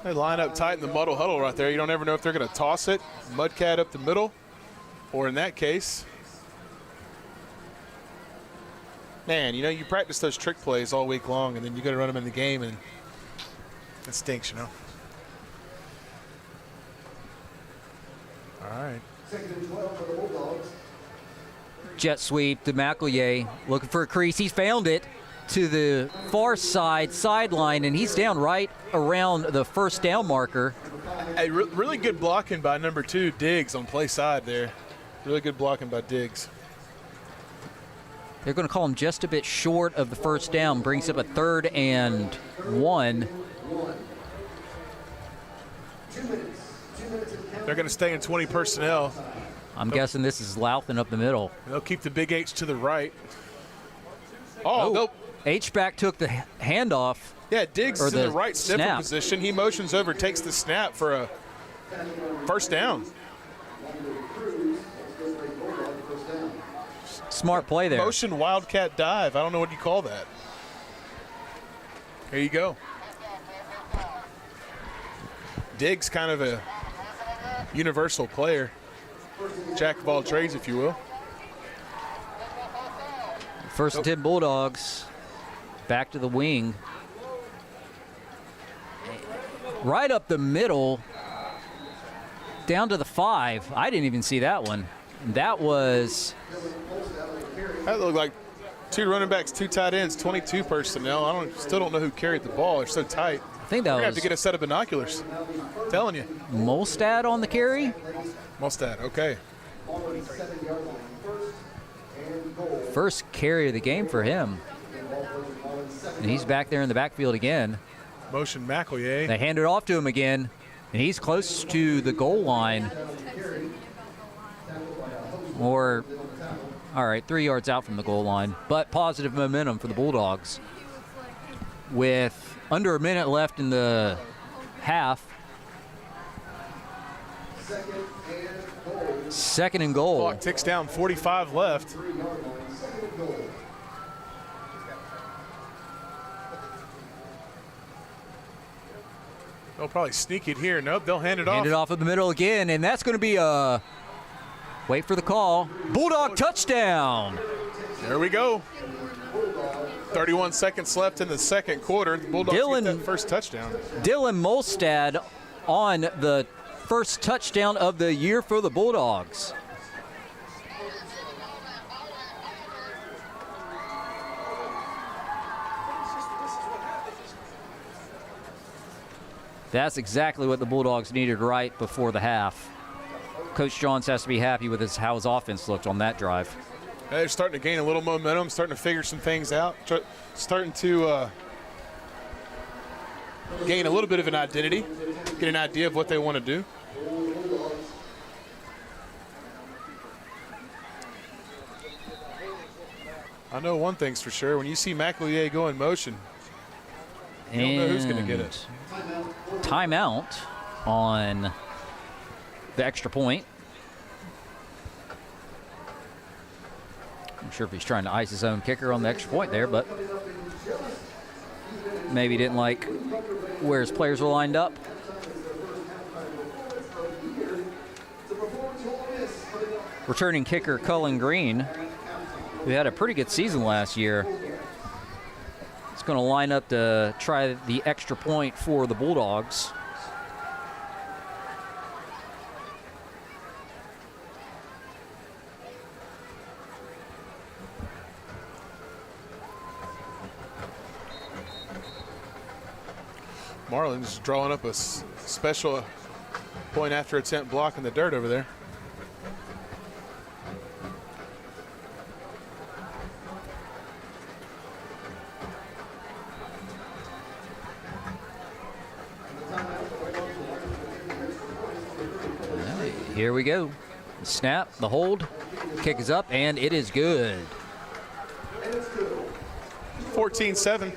They line up tight in the muddle huddle right there. You don't ever know if they're going to toss it, Mudcat up the middle, or in that case, man, you practice those trick plays all week long, and then you got to run them in the game, and it stinks, All right. Jet sweep to McEllier, looking for a crease. He's found it to the far sideline, and he's down right around the first down marker. Hey, really good blocking by number 2, Diggs, on play side there. Really good blocking by Diggs. They're going to call him just a bit short of the first down, brings up a 3rd and 1. They're going to stay in 20 personnel. I'm guessing this is Louthan up the middle. They'll keep the big H to the right. Oh. H-back took the handoff. Yeah, Diggs is in the right sniffer snap position. He motions over, takes the snap for a first down. Smart play there. Motion wildcat dive. I don't know what you call that. Here you go. Diggs kind of a universal player. Jack of all trades, if you will. 1st and 10 Bulldogs. Back to the wing. Right up the middle. Down to the 5. I didn't even see that one. That looked like 2 running backs, 2 tight ends, 22 personnel. Still don't know who carried the ball. They're so tight. I think that We're was. gonna have to get a set of binoculars. I'm telling you. Molstad on the carry. Molstad, okay. First carry of the game for him. And he's back there in the backfield again. Motion McEllier. They hand it off to him again, and he's close to the goal line. Or, all right, 3 yards out from the goal line. But positive momentum for the Bulldogs. With under a minute left in the half. 2nd and goal. Clock ticks down, 45 left. They'll probably sneak it here. Nope, they'll hand it off. Hand it off in the middle again, and that's going to be a wait for the call. Bulldog touchdown. There we go. 31 seconds left in the second quarter. The Bulldogs get that first touchdown. Dylan Molstad on the first touchdown of the year for the Bulldogs. That's exactly what the Bulldogs needed right before the half. Coach Johns has to be happy with how his offense looked on that drive. They're starting to gain a little momentum, starting to figure some things out, starting to gain a little bit of an identity, get an idea of what they want to do. I know one thing's for sure. When you see McElhier go in motion, you don't know who's going to get it. Timeout on the extra point. I'm sure if he's trying to ice his own kicker on the extra point there, but maybe didn't like where his players were lined up. Returning kicker Cullen Green, who had a pretty good season last year, is going to line up to try the extra point for the Bulldogs. Marlins drawing up a special point after attempt block in the dirt over there. Here we go. The snap, the hold, kick is up, and it is good. 14-7.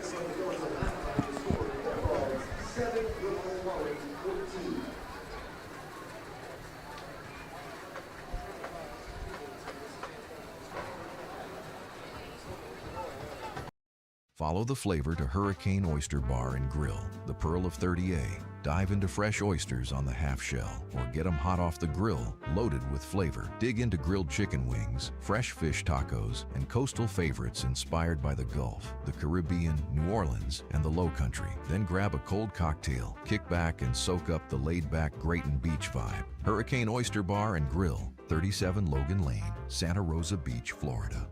Follow the flavor to Hurricane Oyster Bar and Grill, the Pearl of 30A. Dive into fresh oysters on the half shell, or get them hot off the grill, loaded with flavor. Dig into grilled chicken wings, fresh fish tacos, and coastal favorites inspired by the Gulf, the Caribbean, New Orleans, and the Low Country. Then grab a cold cocktail, kick back, and soak up the laid-back Grayton Beach vibe. Hurricane Oyster Bar and Grill, 37 Logan Lane, Santa Rosa Beach, Florida.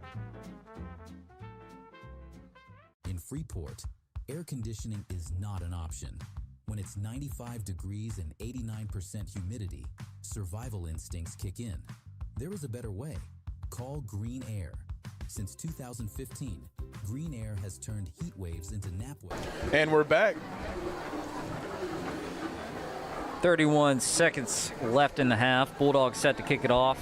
In Freeport, air conditioning is not an option. When it's 95 degrees and 89% humidity, survival instincts kick in. There is a better way. Call Green Air. Since 2015, Green Air has turned heat waves into nap waves. And we're back. 31 seconds left in the half. Bulldogs set to kick it off.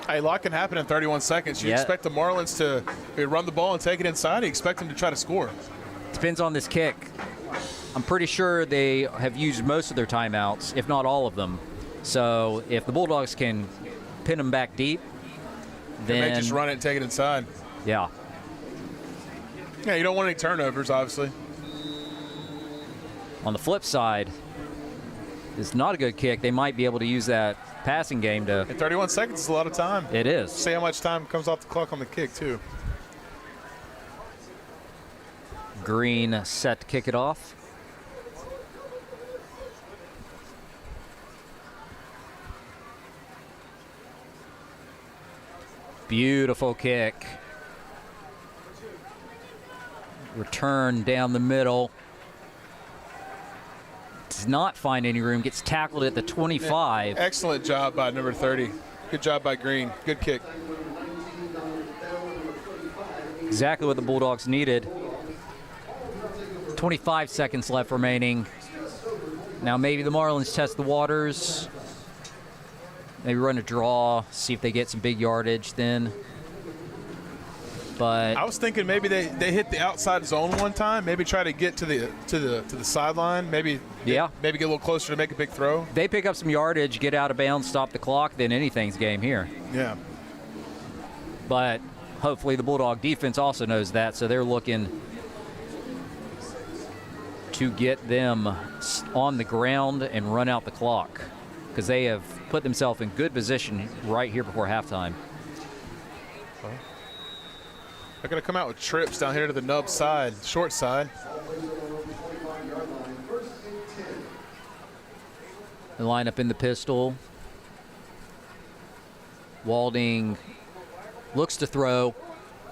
A lot can happen in 31 seconds. You expect the Marlins to run the ball and take it inside. You expect them to try to score. Depends on this kick. I'm pretty sure they have used most of their timeouts, if not all of them. So if the Bulldogs can pin them back deep, then they just run it and take it inside. Yeah. Yeah, you don't want any turnovers, obviously. On the flip side, it's not a good kick. They might be able to use that passing game to. And 31 seconds is a lot of time. It is. See how much time comes off the clock on the kick, too. Green set to kick it off. Beautiful kick. Return down the middle. Does not find any room. Gets tackled at the 25. Excellent job by number 30. Good job by Green. Good kick. Exactly what the Bulldogs needed. 25 seconds left remaining. Now maybe the Marlins test the waters. Maybe run a draw, see if they get some big yardage then. But I was thinking maybe they hit the outside zone one time. Maybe try to get to the sideline. Maybe get a little closer to make a big throw. They pick up some yardage, get out of bounds, stop the clock, then anything's game here. Yeah. But hopefully the Bulldog defense also knows that, so they're looking to get them on the ground and run out the clock, because they have put themselves in good position right here before halftime. They're going to come out with trips down here to the nub side, short side. They line up in the pistol. Walding looks to throw.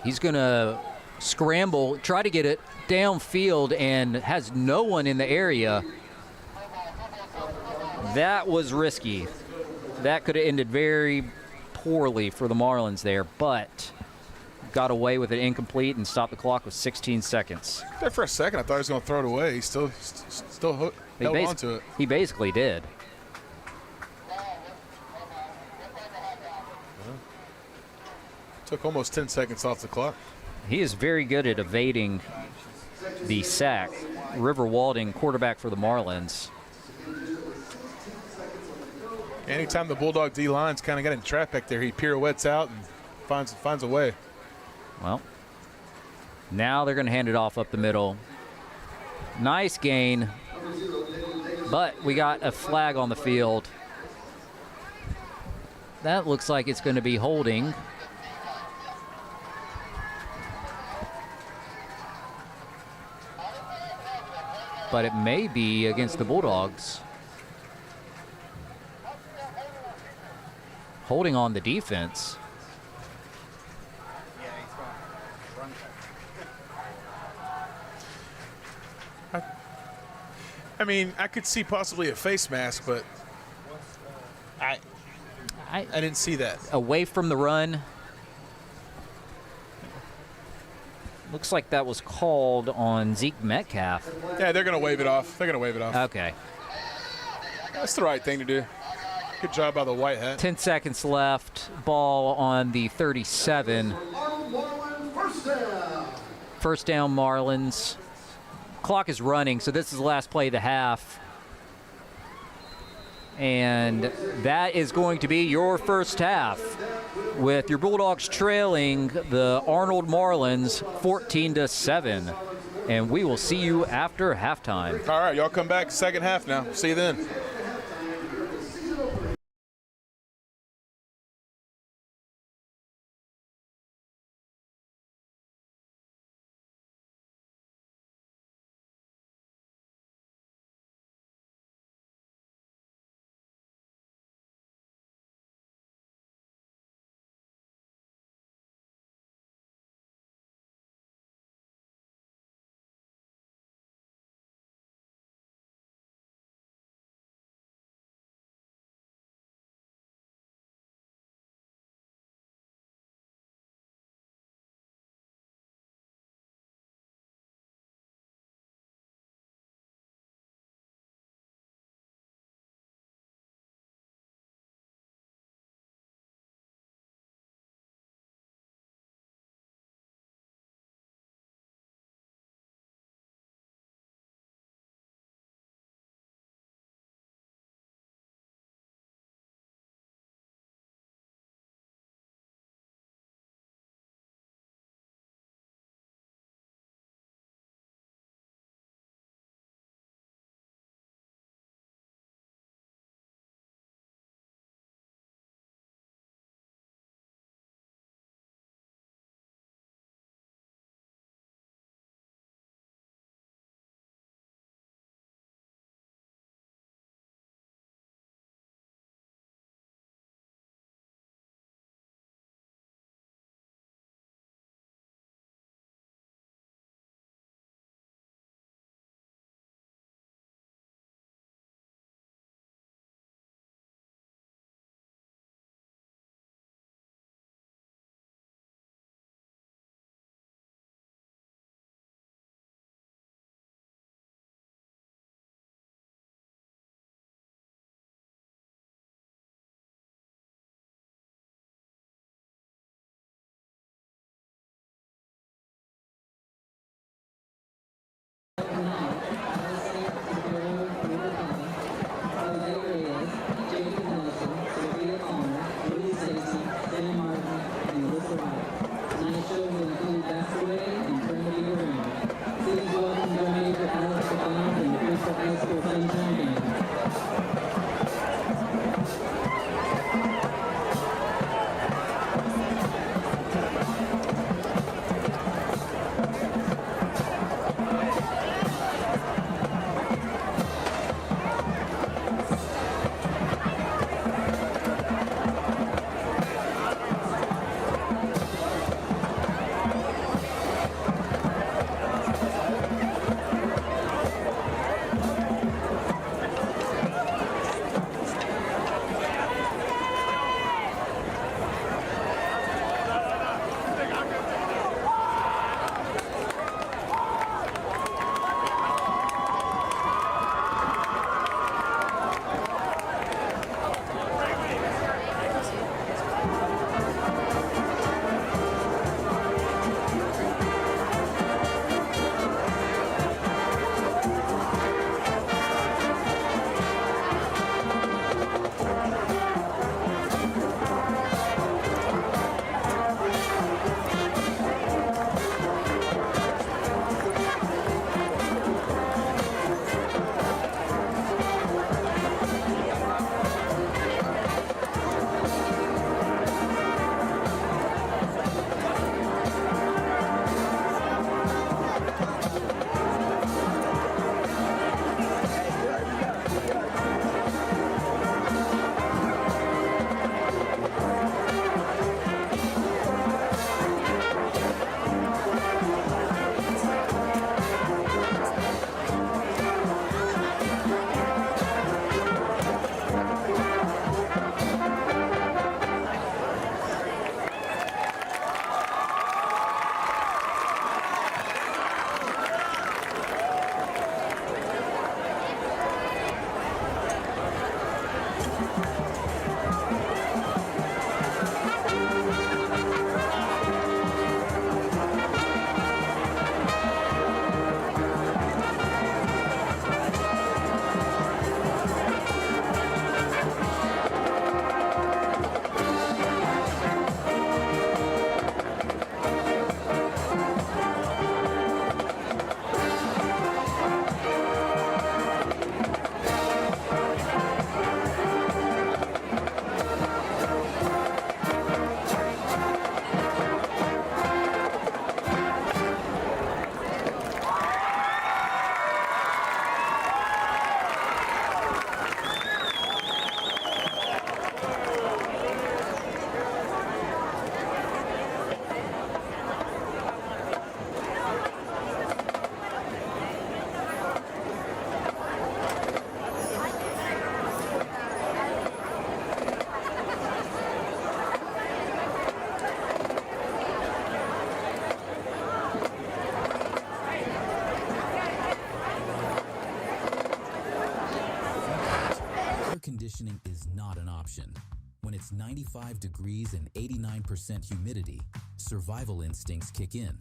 He's going to scramble, try to get it downfield, and has no one in the area. That was risky. That could have ended very poorly for the Marlins there, but got away with it incomplete and stopped the clock with 16 seconds. There for a second, I thought he was going to throw it away. He still held on to it. He basically did. Took almost 10 seconds off the clock. He is very good at evading the sack. River Walding, quarterback for the Marlins. Anytime the Bulldog D-line's kind of got in trap back there, he pirouettes out and finds a way. Well, now they're going to hand it off up the middle. Nice gain, but we got a flag on the field. That looks like it's going to be holding. But it may be against the Bulldogs. Holding on the defense. I mean, I could see possibly a face mask, but I didn't see that. Away from the run. Looks like that was called on Zeke Metcalf. Yeah, they're going to wave it off. Okay. That's the right thing to do. Good job by the white hat. 10 seconds left. Ball on the 37. Arnold Marlins, first down. First down, Marlins. Clock is running, so this is the last play of the half. And that is going to be your first half, with your Bulldogs trailing the Arnold Marlins 14-7. And we will see you after halftime. All right, y'all come back second half now. See you then. conditioning is not an option. When it's 95 degrees and 89% humidity, survival instincts kick in.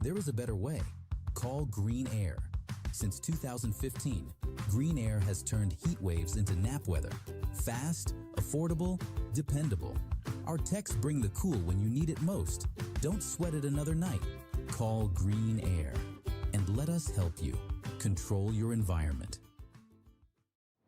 There is a better way. Call Green Air. Since 2015, Green Air has turned heat waves into nap weather. Fast, affordable, dependable. Our techs bring the cool when you need it most. Don't sweat it another night. Call Green Air and let us help you control your environment.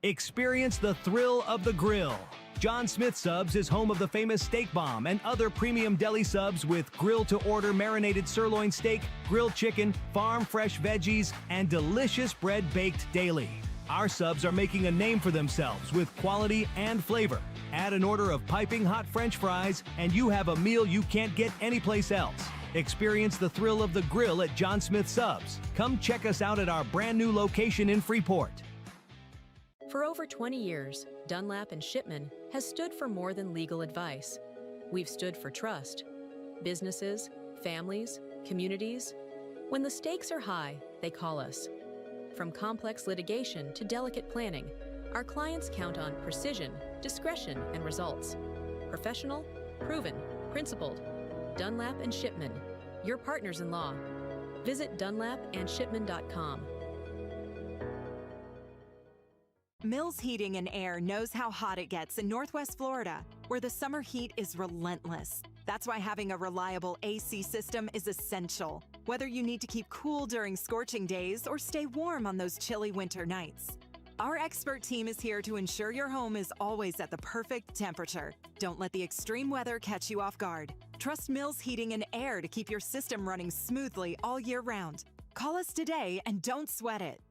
Experience the thrill of the grill. John Smith Subs is home of the famous Steak Bomb and other premium deli subs with grill-to-order marinated sirloin steak, grilled chicken, farm-fresh veggies, and delicious bread baked daily. Our subs are making a name for themselves with quality and flavor. Add an order of piping hot French fries, and you have a meal you can't get anyplace else. Experience the thrill of the grill at John Smith Subs. Come check us out at our brand new location in Freeport. For over 20 years, Dunlap and Shipman has stood for more than legal advice. We've stood for trust. Businesses, families, communities. When the stakes are high, they call us. From complex litigation to delicate planning, our clients count on precision, discretion, and results. Professional, proven, principled. Dunlap and Shipman, your partners in law. Visit dunlapandshipman.com. Mills Heating and Air knows how hot it gets in Northwest Florida, where the summer heat is relentless. That's why having a reliable AC system is essential, whether you need to keep cool during scorching days or stay warm on those chilly winter nights. Our expert team is here to ensure your home is always at the perfect temperature. Don't let the extreme weather catch you off guard. Trust Mills Heating and Air to keep your system running smoothly all year round. Call us today and don't sweat it.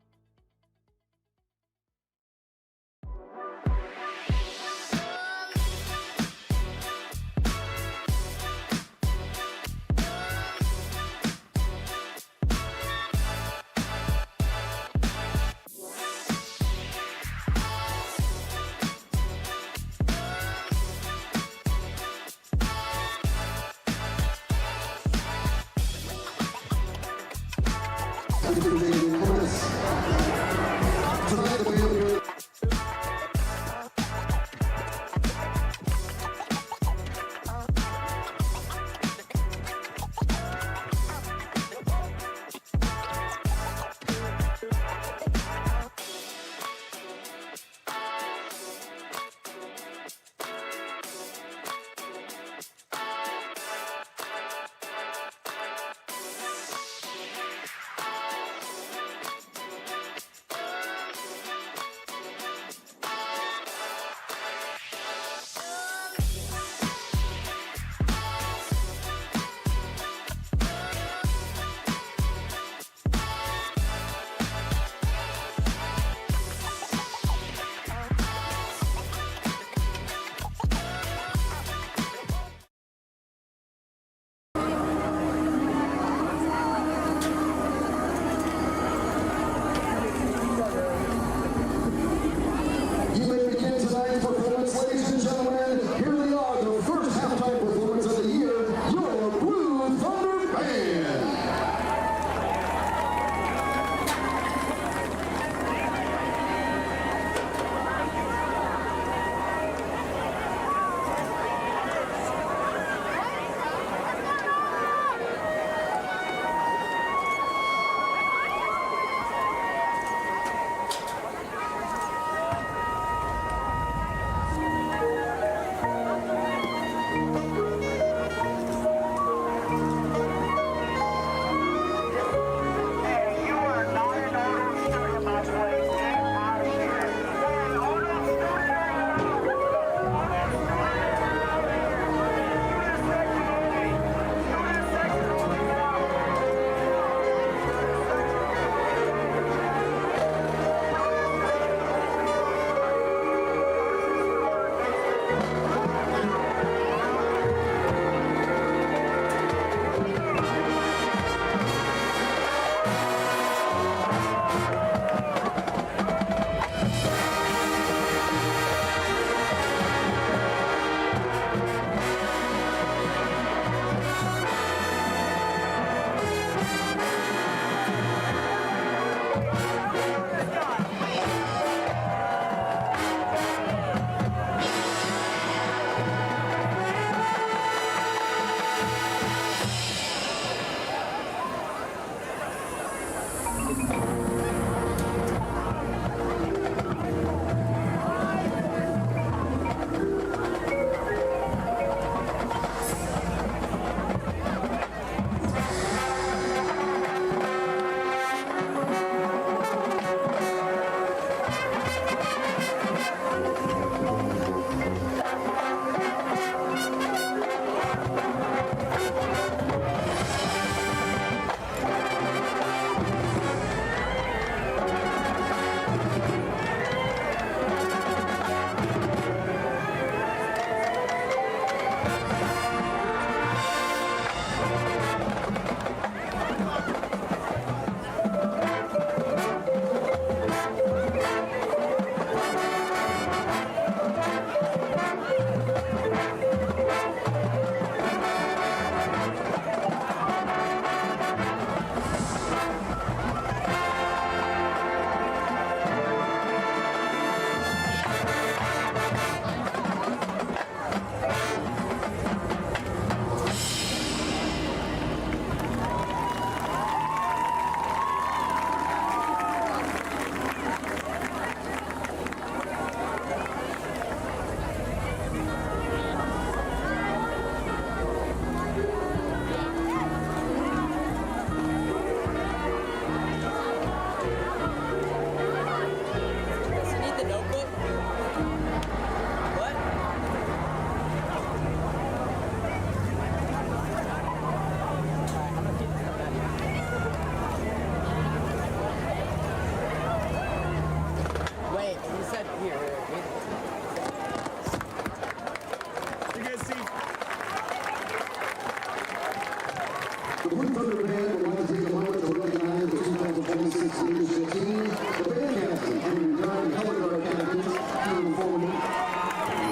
The Blue Thunder Band would like to take a moment to recognize the 2026 leadership team, the band captain, and retired color guard captains, Kevin Foreman,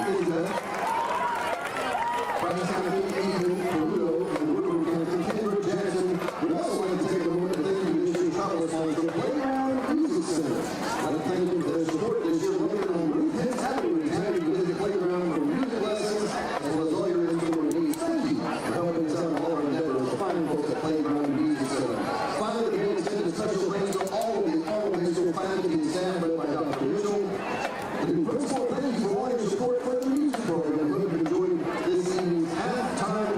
Isabel, Vice Captain Adrian Peludo, and Woodward Captain Kendrick Jackson. We'd also like to take a moment to thank the District Travel Sponsor, Playground Music Center. I'd like to thank them for their support this year, located on Route 10 Avenue. It's happy to visit Playground for music lessons, as well as all your instrument needs. Thank you for helping us out in all our endeavors to find folks at Playground Music Center. Finally, the band extended special thanks to all of the Arnold High School faculty and staff led by Dr. Mitchell. And the principal, thank you for all your support for the music program. We hope you enjoyed this evening's halftime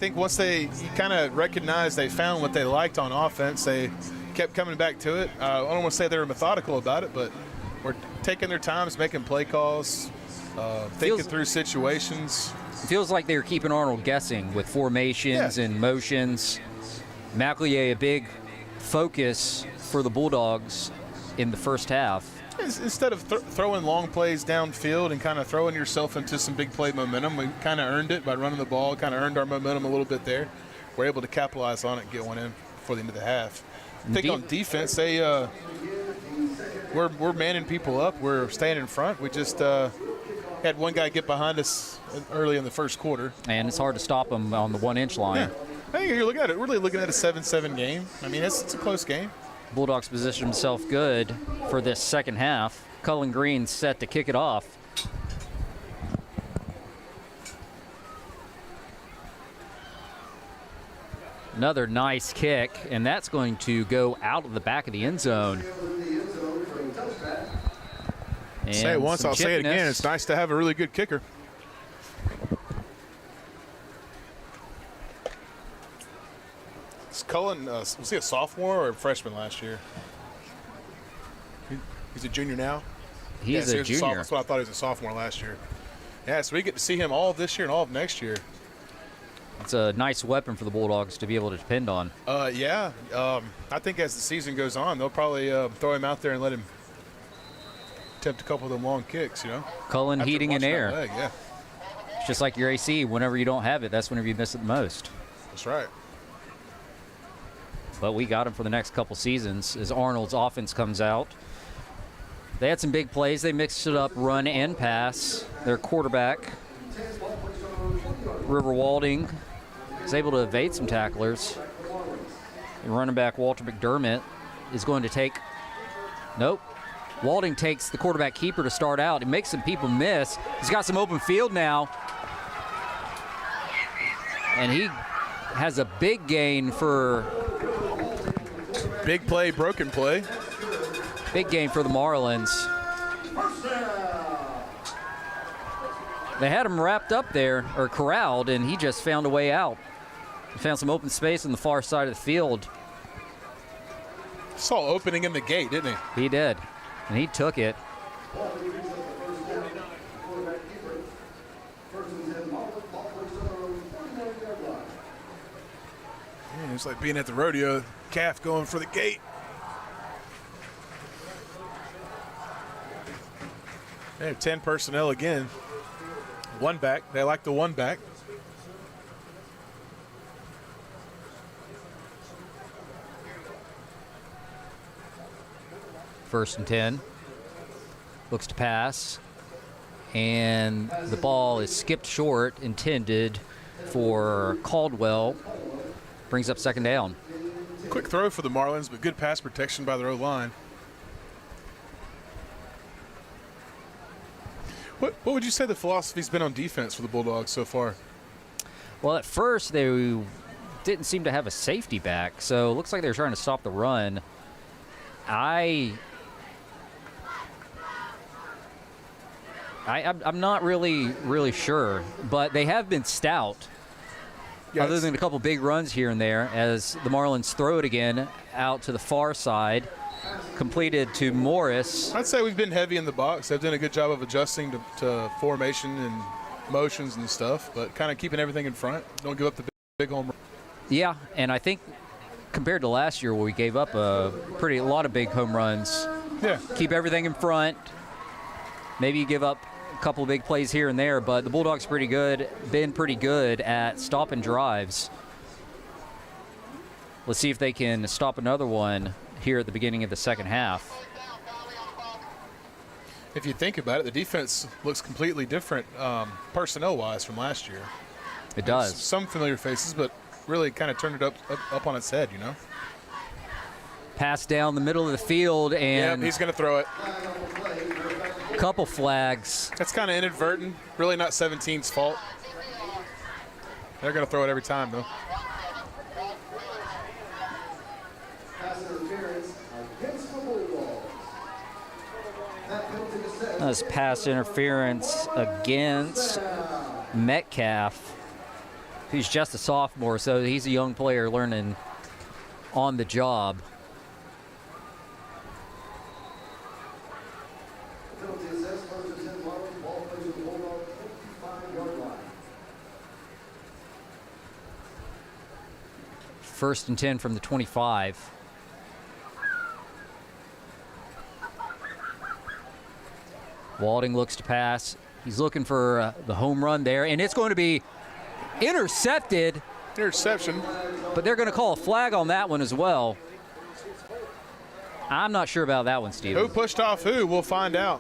think once you kind of recognized they found what they liked on offense, they kept coming back to it. I don't want to say they were methodical about it, but we're taking their times, making play calls, thinking through situations. It feels like they were keeping Arnold guessing with formations and motions. McEllier, a big focus for the Bulldogs in the first half. Instead of throwing long plays downfield and kind of throwing yourself into some big play momentum, we kind of earned it by running the ball, kind of earned our momentum a little bit there. We're able to capitalize on it and get one in before the end of the half. I think on defense, we're manning people up. We're staying in front. We just had one guy get behind us early in the first quarter. And it's hard to stop them on the 1-inch line. Yeah. I think you're looking at it. We're really looking at a 7-7 game. I mean, it's a close game. Bulldogs position himself good for this second half. Cullen Green set to kick it off. Another nice kick, and that's going to go out of the back of the end zone. And say it once, I'll say it again. It's nice to have a really good kicker. Is Cullen, was he a sophomore or a freshman last year? He's a junior now? He's a junior. That's what I thought he was a sophomore last year. Yeah, so we get to see him all of this year and all of next year. It's a nice weapon for the Bulldogs to be able to depend on. I think as the season goes on, they'll probably throw him out there and let him attempt a couple of them long kicks, you know. Cullen heating in air. Leg, yeah. It's just like your AC. Whenever you don't have it, that's whenever you miss it the most. That's right. But we got him for the next couple seasons as Arnold's offense comes out. They had some big plays. They mixed it up, run and pass. Their quarterback, River Walding, is able to evade some tacklers. The running back, Walter McDermott, is going to take – nope. Walding takes the quarterback keeper to start out. It makes some people miss. He's got some open field now. And he has a big gain for – big play, broken play. Big game for the Marlins. They had him wrapped up there, or corralled, and he just found a way out. He found some open space on the far side of the field. Saw opening in the gate, didn't he? He did, and he took it. Yeah, it's like being at the rodeo, calf going for the gate. They have 10 personnel again. One back. They like the one back. First and 10. Looks to pass. And the ball is skipped short, intended for Caldwell. Brings up second down. Quick throw for the Marlins, but good pass protection by their O-line. What would you say the philosophy's been on defense for the Bulldogs so far? Well, at first they didn't seem to have a safety back, so it looks like they were trying to stop the run. I'm not really sure, but they have been stout. Yes. Other than a couple big runs here and there, as the Marlins throw it again out to the far side. Completed to Morris. I'd say we've been heavy in the box. They've done a good job of adjusting to formation and motions and stuff, but kind of keeping everything in front. Don't give up the big home run. Yeah, and I think compared to last year where we gave up a lot of big home runs, keep everything in front. Maybe you give up a couple of big plays here and there, but the Bulldogs been pretty good at stopping drives. Let's see if they can stop another one here at the beginning of the second half. If you think about it, the defense looks completely different personnel-wise from last year. It does. There's some familiar faces, but really kind of turned it up on its head, you know? Pass down the middle of the field, and yeah, he's going to throw it. Couple flags. That's kind of inadvertent. Really not 17's fault. They're going to throw it every time, though. That's pass interference against Metcalf. who's just a sophomore, so he's a young player learning on the job. Penalty assessed, first and 10 Marlins, ball plays with the Bulldog 55-yard line. First and 10 from the 25. Walding looks to pass. He's looking for the home run there, and it's going to be intercepted. Interception. But they're going to call a flag on that one as well. I'm not sure about that one, Steven. Who pushed off who? We'll find out.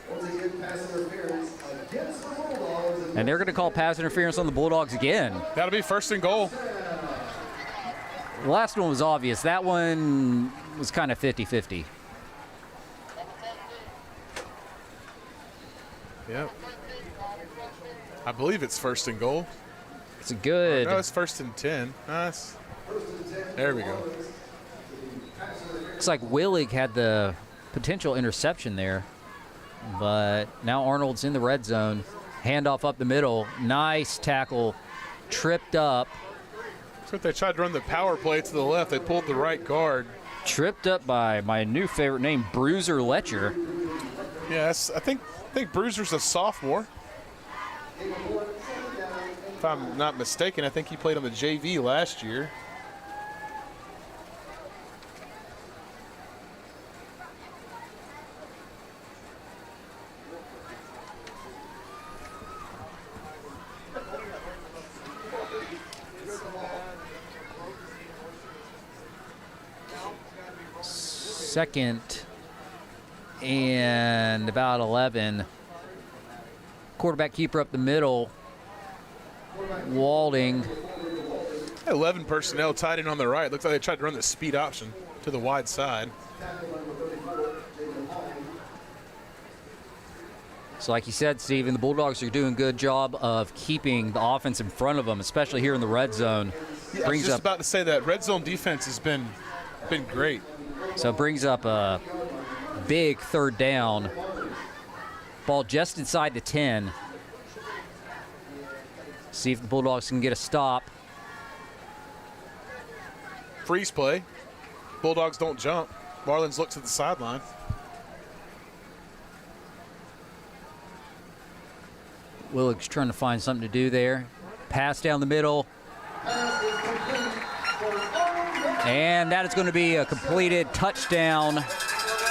Once again, pass interference against the Bulldogs. And they're going to call pass interference on the Bulldogs again. That'll be first and goal. The last one was obvious. That one was kind of 50-50. Yep. I believe it's first and goal. It's a good. No, it's first and 10. Nice. There we go. Looks like Willig had the potential interception there. But now Arnold's in the red zone. Handoff up the middle. Nice tackle. Tripped up. So if they tried to run the power play to the left, they pulled the right guard. Tripped up by my new favorite name, Bruiser Letcher. Yes, I think Bruiser's a sophomore. If I'm not mistaken, I think he played on the JV last year. Second and about 11. Quarterback keeper up the middle. Walding. 11 personnel tied in on the right. Looks like they tried to run the speed option to the wide side. So like you said, Steven, the Bulldogs are doing a good job of keeping the offense in front of them, especially here in the red zone. Yeah, I was just about to say that red zone defense has been great. So it brings up a big third down. Ball just inside the 10. See if the Bulldogs can get a stop. Freeze play. Bulldogs don't jump. Marlins looks at the sideline. Willig's trying to find something to do there. Pass down the middle. And that is going to be a completed touchdown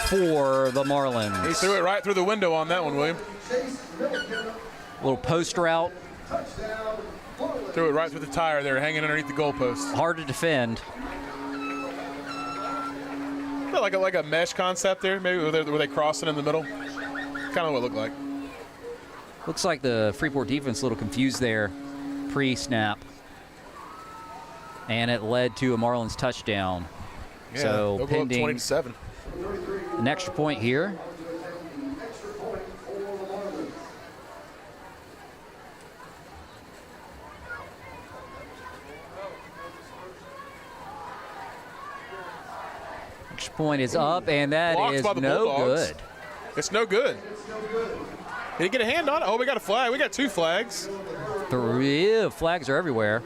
for the Marlins. He threw it right through the window on that one, William. Little post route. Threw it right through the tire there, hanging underneath the goalpost. Hard to defend. Like a mesh concept there, maybe were they crossing in the middle? Kind of what it looked like. Looks like the Freeport defense a little confused there pre-snap. And it led to a Marlins touchdown. Yeah, so they'll go up pending 27. An extra point here. Extra point is up, and that Blocked is by the no Bulldogs. good. It's no good. Did he get a hand on it? Oh, we got a flag. We got two flags. Three flags are everywhere.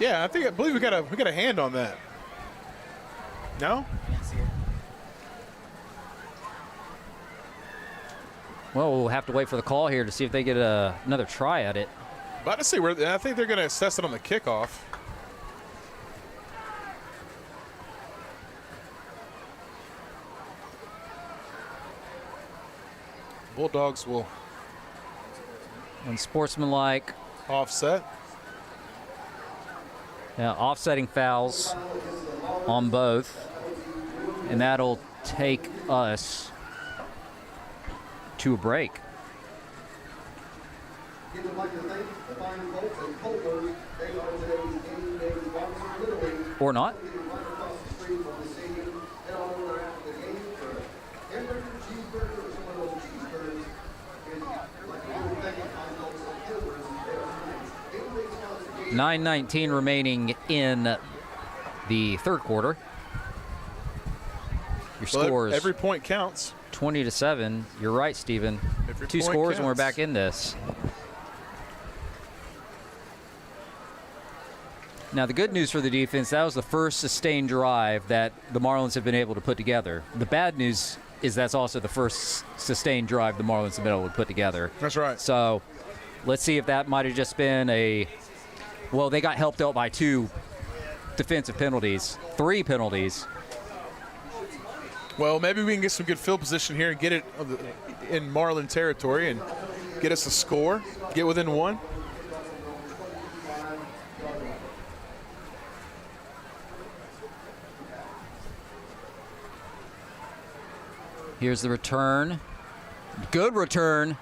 Yeah, I believe we got a hand on that. No? Well, we'll have to wait for the call here to see if they get another try at it. About to see where I think they're going to assess it on the kickoff. Bulldogs will Unsportsmanlike. offset. Yeah, offsetting fouls on both. And that'll take us to a break. Or not. $9:19 remaining in the third quarter. Your scores. Every point counts. 20-7. You're right, Stephen. Every 2 point scores and we're counts. back in this. Now, the good news for the defense, that was the first sustained drive that the Marlins have been able to put together. The bad news is that's also the first sustained drive the Marlins have been able to put together. That's right. So let's see if that might have just been well, they got helped out by 2 defensive penalties, 3 penalties. Well, maybe we can get some good field position here and get it in Marlin territory and get us a score, get within 1. Here's the return. Good return.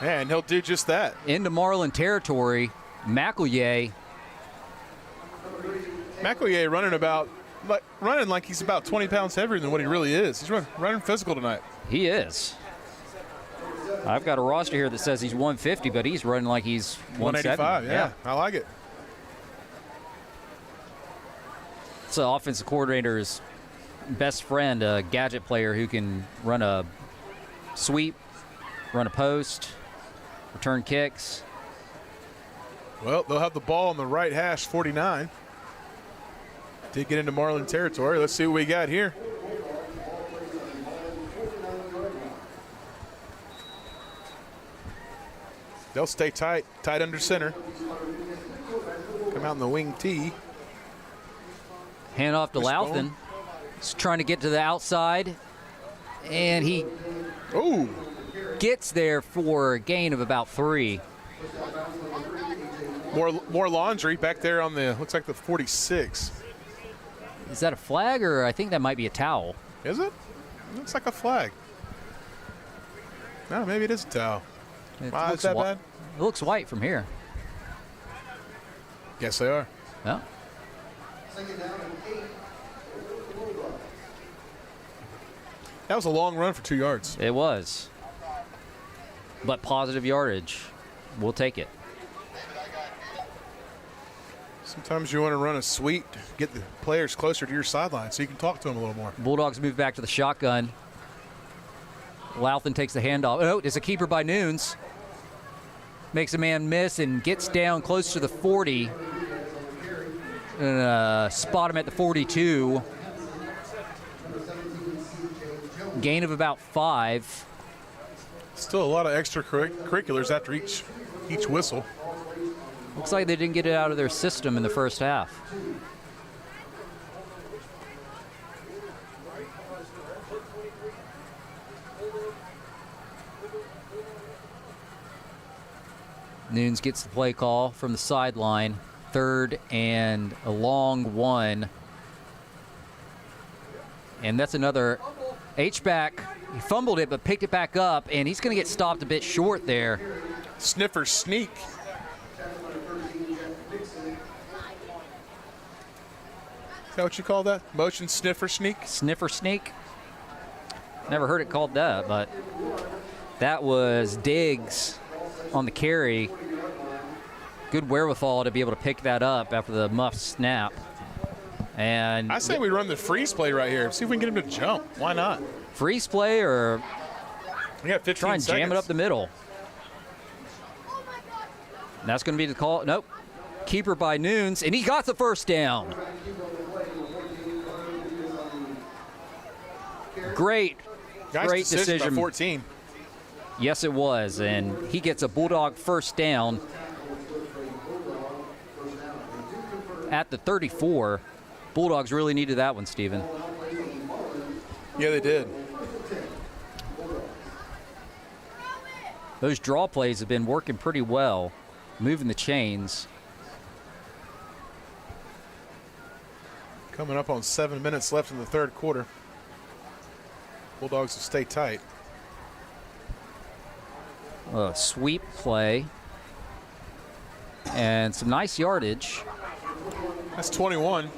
And he'll do just that. Into Marlin territory. McElhier running like he's about 20 pounds heavier than what he really is. He's running physical tonight. He is. I've got a roster here that says he's 150, but he's running like he's 185. Yeah, I like it. It's the offensive coordinator's best friend, a gadget player who can run a sweep, run a post, return kicks. Well, they'll have the ball on the right hash, 49. Did get into Marlin territory. Let's see what we got here. They'll stay tight under center. Come out in the wing tee. Hand off to Louthan. He's trying to get to the outside, and he gets there for a gain of about 3. More laundry back there on the, looks like the 46. Is that a flag, or I think that might be a towel? Is it? Looks like a flag. No, maybe it is a towel. Wow, is that bad? It looks white from here. Yes, they are. Yeah. That was a long run for 2 yards. It was. But positive yardage. We'll take it. Sometimes you want to run a sweep, get the players closer to your sideline so you can talk to them a little more. Bulldogs move back to the shotgun. Louthan takes the handoff. Oh, it's a keeper by Nunes. Makes a man miss and gets down close to the 40. And spot him at the 42. Gain of about 5. Still a lot of extracurriculars after each whistle. Looks like they didn't get it out of their system in the first half. Nunes gets the play call from the sideline. 3rd and a long 1. And that's another H-back. He fumbled it but picked it back up, and he's going to get stopped a bit short there. Sniffer sneak. Is that what you call that? Motion sniffer sneak? Sniffer sneak. Never heard it called that, but that was Diggs on the carry. Good wherewithal to be able to pick that up after the muff snap. And I say we run the freeze play right here. See if we can get him to jump. Why not? Freeze play or we got 15 try and seconds. jam it up the middle. And that's going to be the call. Nope. Keeper by Nunes, and he got the first down. Great decision. By 14. Yes, it was, and he gets a Bulldog first down at the 34. Bulldogs really needed that one, Stephen. Yeah, they did. Those draw plays have been working pretty well, moving the chains. Coming up on 7 minutes left in the third quarter. Bulldogs will stay tight. A sweep play and some nice yardage. That's 21.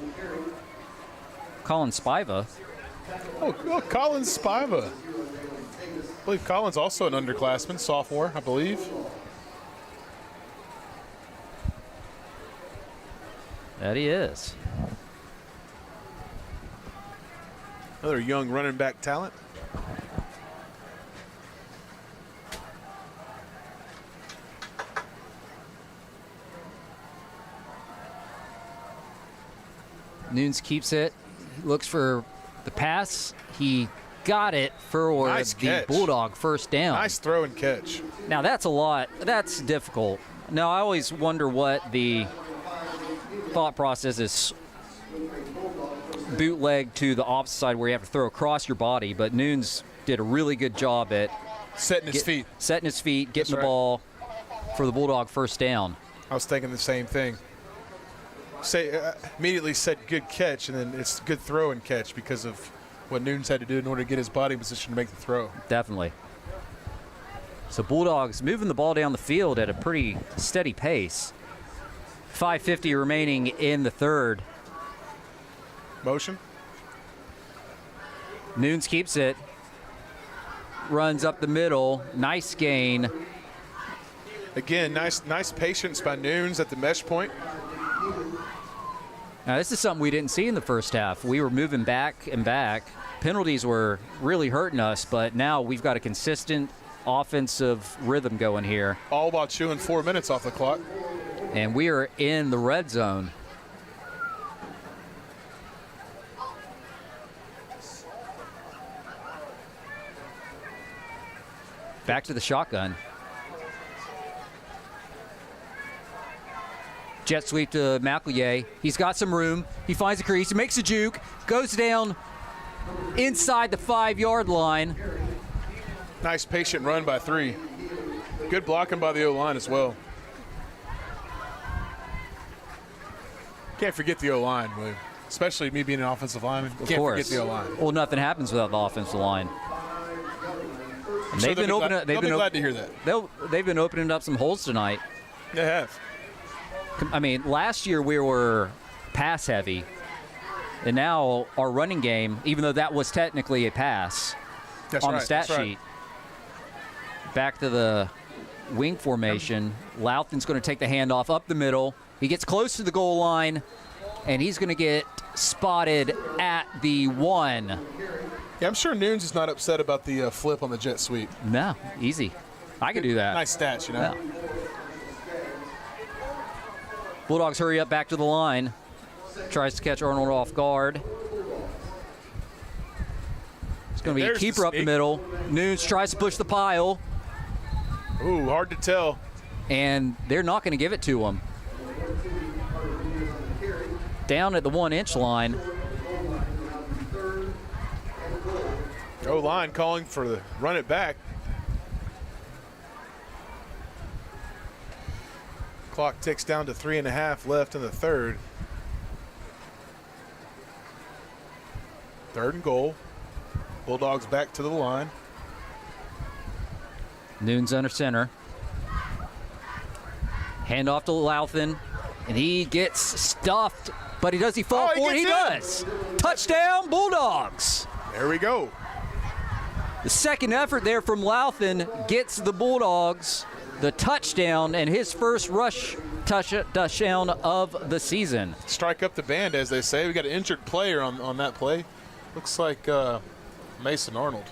Colin Spiva Oh, Collins Spiva. I believe Collins also an underclassman, sophomore, I believe. That he is. Another young running back talent. Nunes keeps it, looks for the pass. He got it for Nice the catch. Bulldog first down. Nice throw and catch. Now that's a lot. That's difficult. Now I always wonder what the thought process is. Bootleg to the opposite side where you have to throw across your body, but Nunes did a really good job at Setting his feet. getting That's the right. ball for the Bulldog first down. I was thinking the same thing. Immediately said good catch, and then it's good throw and catch because of what Nunes had to do in order to get his body position to make the throw. Definitely. So Bulldogs moving the ball down the field at a pretty steady pace. 5:50 remaining in the third. Motion. Nunes keeps it. Runs up the middle. Nice gain. Again, nice patience by Nunes at the mesh point. Now, this is something we didn't see in the first half. We were moving back and back. Penalties were really hurting us, but now we've got a consistent offensive rhythm going here. All while chewing 4 minutes off the clock. And we are in the red zone. Back to the shotgun. Jet sweep to McEllier. He's got some room. He finds a crease. He makes a juke. Goes down inside the 5-yard line. Nice patient run by 3. Good blocking by the O-line as well. Can't forget the O-line, William. Especially me being an offensive lineman. Of Can't course. forget the O-line. Well, nothing happens without the offensive line. And So they've been opening. they'll be glad to hear that. They've been opening up some holes tonight. They have. I mean, last year we were pass heavy, and now our running game, even though that was technically a pass That's on right. the stat That's right. sheet, back to the wing formation. Louthen's going to take the handoff up the middle. He gets close to the goal line, and he's going to get spotted at the 1. Yeah, I'm sure Nunes is not upset about the flip on the jet sweep. No, easy. I could do that. Nice stats, you know. Yeah. Bulldogs hurry up back to the line. Tries to catch Arnold off guard. It's going to be There's a keeper the up the sneak. middle. Nunes tries to push the pile, Ooh, hard to tell. and they're not going to give it to him. Down at the 1-inch line. O-line calling for the run it back. Clock ticks down to 3.5 left in the third. 3rd and goal. Bulldogs back to the line. Nunes under center. Hand off to Louthen, and he gets stuffed, but does he fall Oh, he for it? He gets does. Touchdown, Bulldogs. There we go. The second effort there from Louthen gets the Bulldogs the touchdown and his first rush touchdown of the season. Strike up the band, as they say. We got an injured player on that play. Looks like Mason Arnold.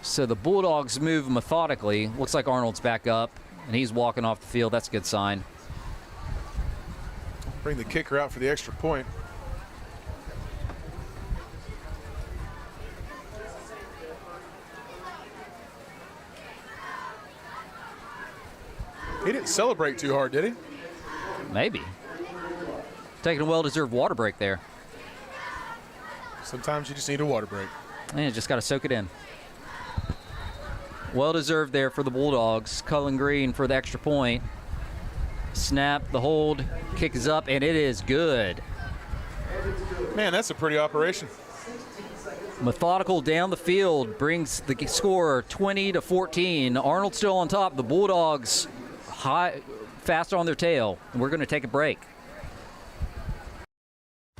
So the Bulldogs move methodically. Looks like Arnold's back up, and he's walking off the field. That's a good sign. Bring the kicker out for the extra point. He didn't celebrate too hard, did he? Maybe. Taking a well-deserved water break there. Sometimes you just need a water break. And you just got to soak it in. Well-deserved there for the Bulldogs. Cullen Green for the extra point. Snap, the hold, kick is up, and it is good. Man, that's a pretty operation. Methodical down the field brings the score 20-14. Arnold still on top. The Bulldogs faster on their tail. And we're going to take a break.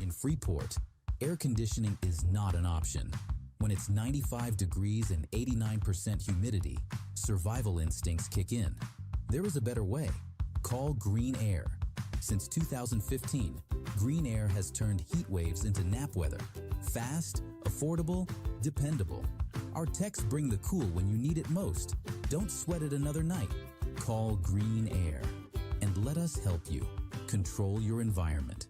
In Freeport, air conditioning is not an option. When it's 95 degrees and 89% humidity, survival instincts kick in. There is a better way. Call Green Air. Since 2015, Green Air has turned heat waves into nap weather. Fast, affordable, dependable. Our techs bring the cool when you need it most. Don't sweat it another night. Call Green Air and let us help you control your environment.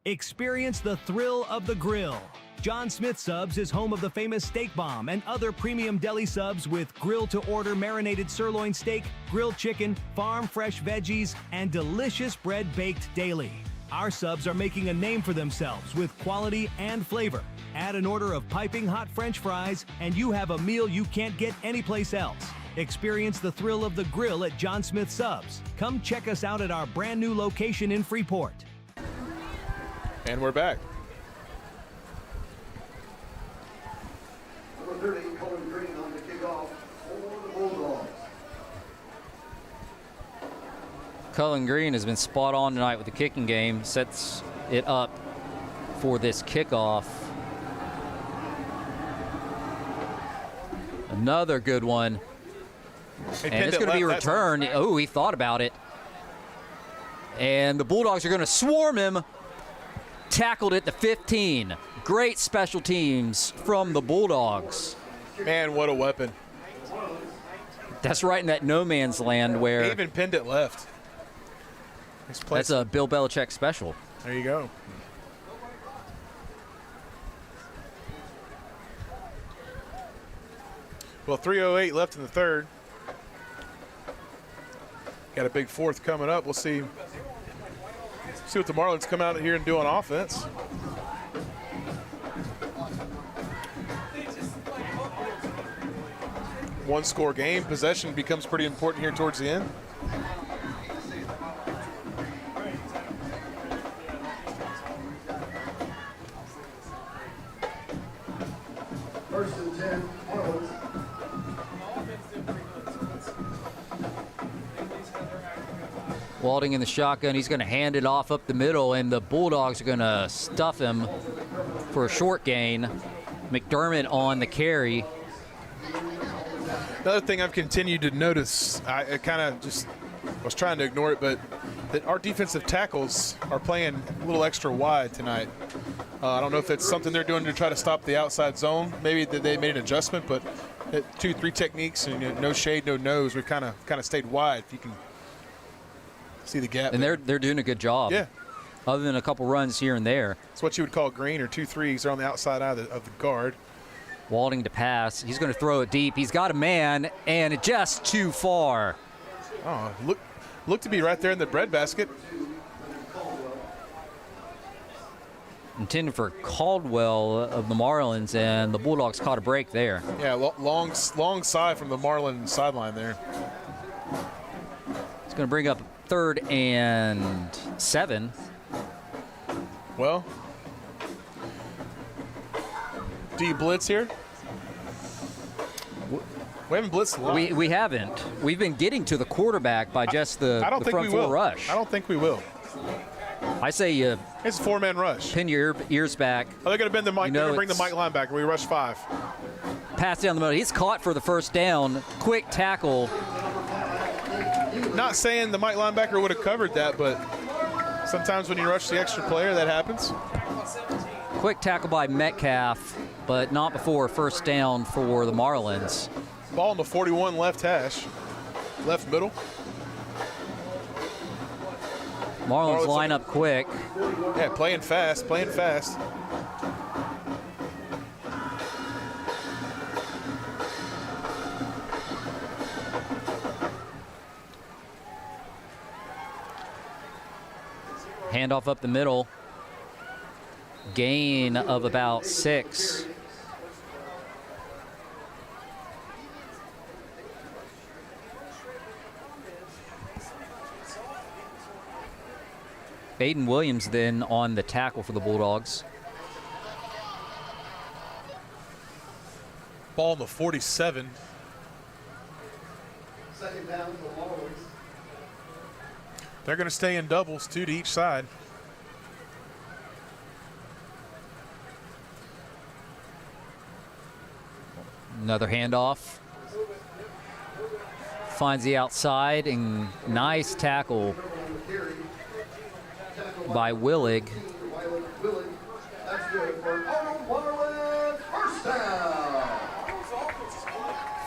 Experience the thrill of the grill. John Smith Subs is home of the famous Steak Bomb and other premium deli subs with grill-to-order marinated sirloin steak, grilled chicken, farm-fresh veggies, and delicious bread baked daily. Our subs are making a name for themselves with quality and flavor. Add an order of piping hot French fries, and you have a meal you can't get anyplace else. Experience the thrill of the grill at John Smith Subs. Come check us out at our brand new location in Freeport. And we're back. Number 30, Cullen Green on the kickoff for the Bulldogs. Cullen Green has been spot on tonight with the kicking game. Sets it up for this kickoff. Another good one. And it's going to be returned. Oh, he thought about it. And the Bulldogs are going to swarm him. Tackled at the 15. Great special teams from the Bulldogs. Man, what a weapon. That's right in that no man's land where... He even pinned it left. That's a Bill Belichick special. There you go. Well, 3:08 left in the third. Got a big fourth coming up. We'll see what the Marlins come out here and do on offense. One-score game. Possession becomes pretty important here towards the end. First and 10, Marlins. Walding in the shotgun. He's going to hand it off up the middle, and the Bulldogs are going to stuff him for a short gain. McDermott on the carry. Another thing I've continued to notice, I kind of just was trying to ignore it, but that our defensive tackles are playing a little extra wide tonight. I don't know if it's something they're doing to try to stop the outside zone. Maybe they made an adjustment, but 2-3 techniques and no shade, no nose. We've kind of stayed wide. If you can see the gap. And they're doing a good job. Yeah. Other than a couple runs here and there. It's what you would call green or 2-3s. They're on the outside of the guard. Walding to pass. He's going to throw it deep. He's got a man, and just too far. Oh, look to be right there in the breadbasket. Intended for Caldwell of the Marlins, and the Bulldogs caught a break there. Yeah, long side from the Marlin sideline there. It's going to bring up 3rd and 7. Well, do you blitz here? We haven't blitzed a lot. We haven't. We've been getting to the quarterback by just the front four rush. I don't think we will. I say it's a 4-man rush. Pin your ears back. Oh, they're going to bend the mic. They're going to bring the mic linebacker. We rush 5. Pass down the middle. He's caught for the first down. Quick tackle. Not saying the mic linebacker would have covered that, but sometimes when you rush the extra player, that happens. Quick tackle by Metcalf, but not before first down for the Marlins. Ball in the 41 left hash, left middle. Marlins line up quick. Yeah, playing fast. Handoff up the middle. Gain of about 6. Aiden Williams then on the tackle for the Bulldogs. Ball on the 47. Second down for the Marlins. They're going to stay in doubles, 2 to each side. Another handoff. Finds the outside, and nice tackle by Willig. That's good for Arnold Marlins. First down.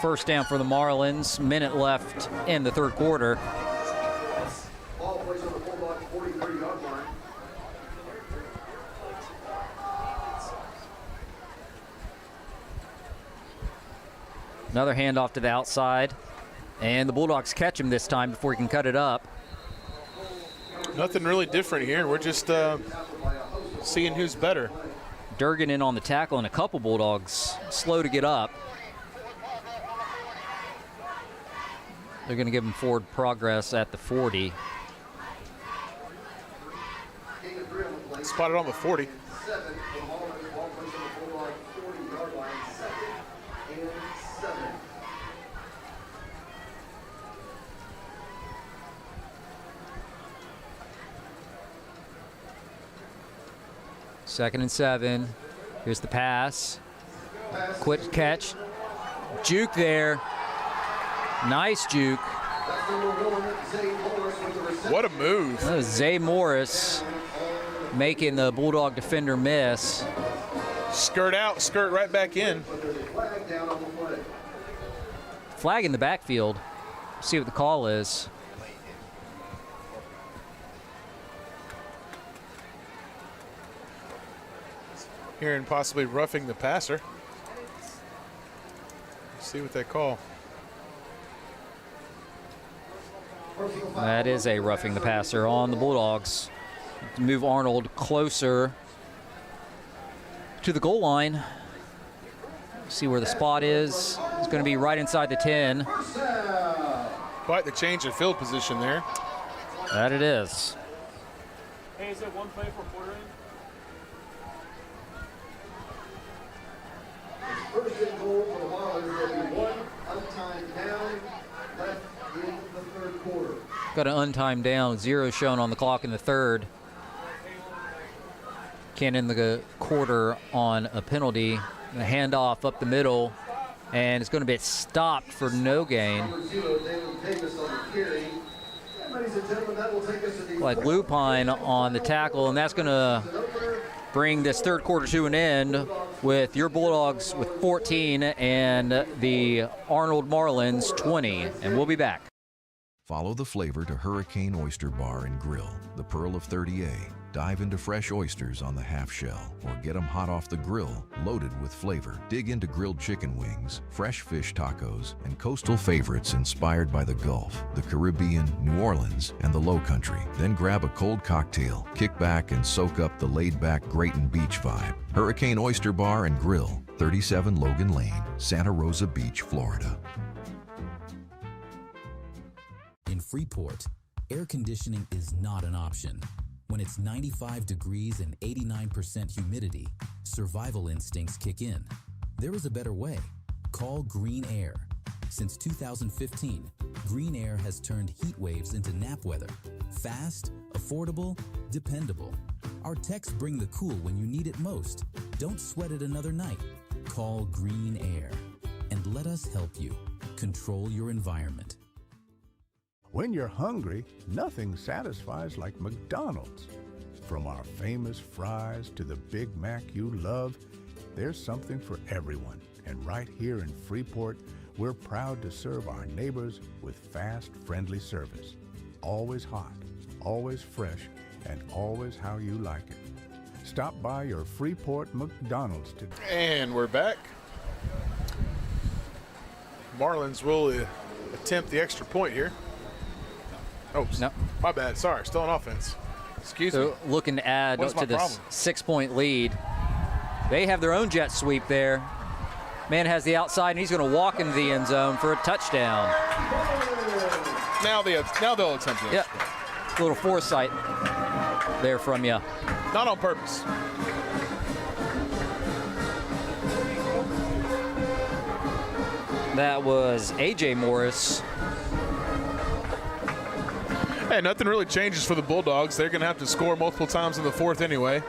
First down for the Marlins. Minute left in the third quarter. Ball placed on the Bulldog 40-30-yard line. Another handoff to the outside. And the Bulldogs catch him this time before he can cut it up. Nothing really different here. We're just seeing who's better. Durgan in on the tackle, and a couple Bulldogs slow to get up. They're going to give him forward progress at the 40. Spotted on the 40. 7 for the Marlins. Ball placed on the Bulldog 40-yard line. 2nd and 7. Second and 7. Here's the pass. Quick catch. Juke there. Nice juke. That's number 1, Zay Morris with the reception. What a move. That was Zay Morris making the Bulldog defender miss. Skirt out, skirt right back in. But there's a flag down on the play. Flag in the backfield. See what the call is. Hearing possibly roughing the passer. Let's see what they call. That is a roughing the passer on the Bulldogs. To move Arnold closer to the goal line. See where the spot is. It's going to be right inside the 10. Quite the change in field position there. That it is. Hey, is there one play for quartering? First and goal for the Marlins. There'll be 1 untimed down left in the third quarter. Got an untimed down. 0 shown on the clock in the third. Can't end the quarter on a penalty. A handoff up the middle, and it's going to be stopped for no gain. Number 0, David Davis on the carry. And ladies and gentlemen, that will take us to the Like Lupine on the tackle, and that's going to bring this third quarter to an end with your Bulldogs with 14 and the Arnold Marlins 20. And we'll be back. Follow the flavor to Hurricane Oyster Bar and Grill, the Pearl of 30A. Dive into fresh oysters on the half shell, or get them hot off the grill, loaded with flavor. Dig into grilled chicken wings, fresh fish tacos, and coastal favorites inspired by the Gulf, the Caribbean, New Orleans, and the Low Country. Then grab a cold cocktail, kick back, and soak up the laid-back Grayton Beach vibe. Hurricane Oyster Bar and Grill, 37 Logan Lane, Santa Rosa Beach, Florida. In Freeport, air conditioning is not an option. When it's 95 degrees and 89% humidity, survival instincts kick in. There is a better way. Call Green Air. Since 2015, Green Air has turned heat waves into nap weather. Fast, affordable, dependable. Our techs bring the cool when you need it most. Don't sweat it another night. Call Green Air and let us help you control your environment. When you're hungry, nothing satisfies like McDonald's. From our famous fries to the Big Mac you love, there's something for everyone. And right here in Freeport, we're proud to serve our neighbors with fast, friendly service. Always hot, always fresh, and always how you like it. Stop by your Freeport McDonald's today. And we're back. Marlins will attempt the extra point here. Oh, No. My bad. Sorry, still on offense. Excuse me. So looking to add What's my to this problem? 6-point lead. They have their own jet sweep there. Man has the outside, and he's going to walk into the end zone for a touchdown. Now they'll attempt it. Yeah, a little foresight there from you. Not on purpose. That was A.J. Morris. Hey, nothing really changes for the Bulldogs. They're going to have to score multiple times in the fourth anyway.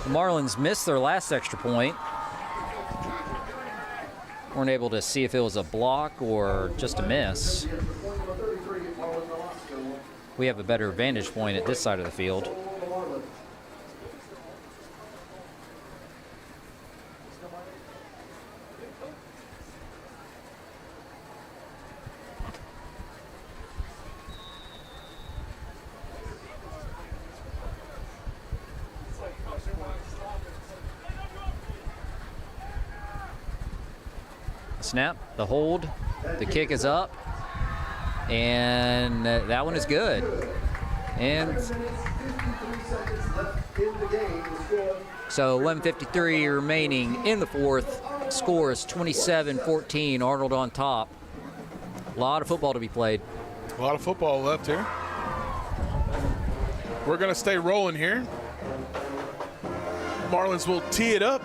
Marlins missed their last extra point. Weren't able to see if it was a block or just a miss. We have a better vantage point at this side of the field. Snap, the hold, the kick is up, and that one is good. And so 11:53 remaining in the fourth. Score is 27-14, Arnold on top. A lot of football to be played. A lot of football left here. We're going to stay rolling here. Marlins will tee it up.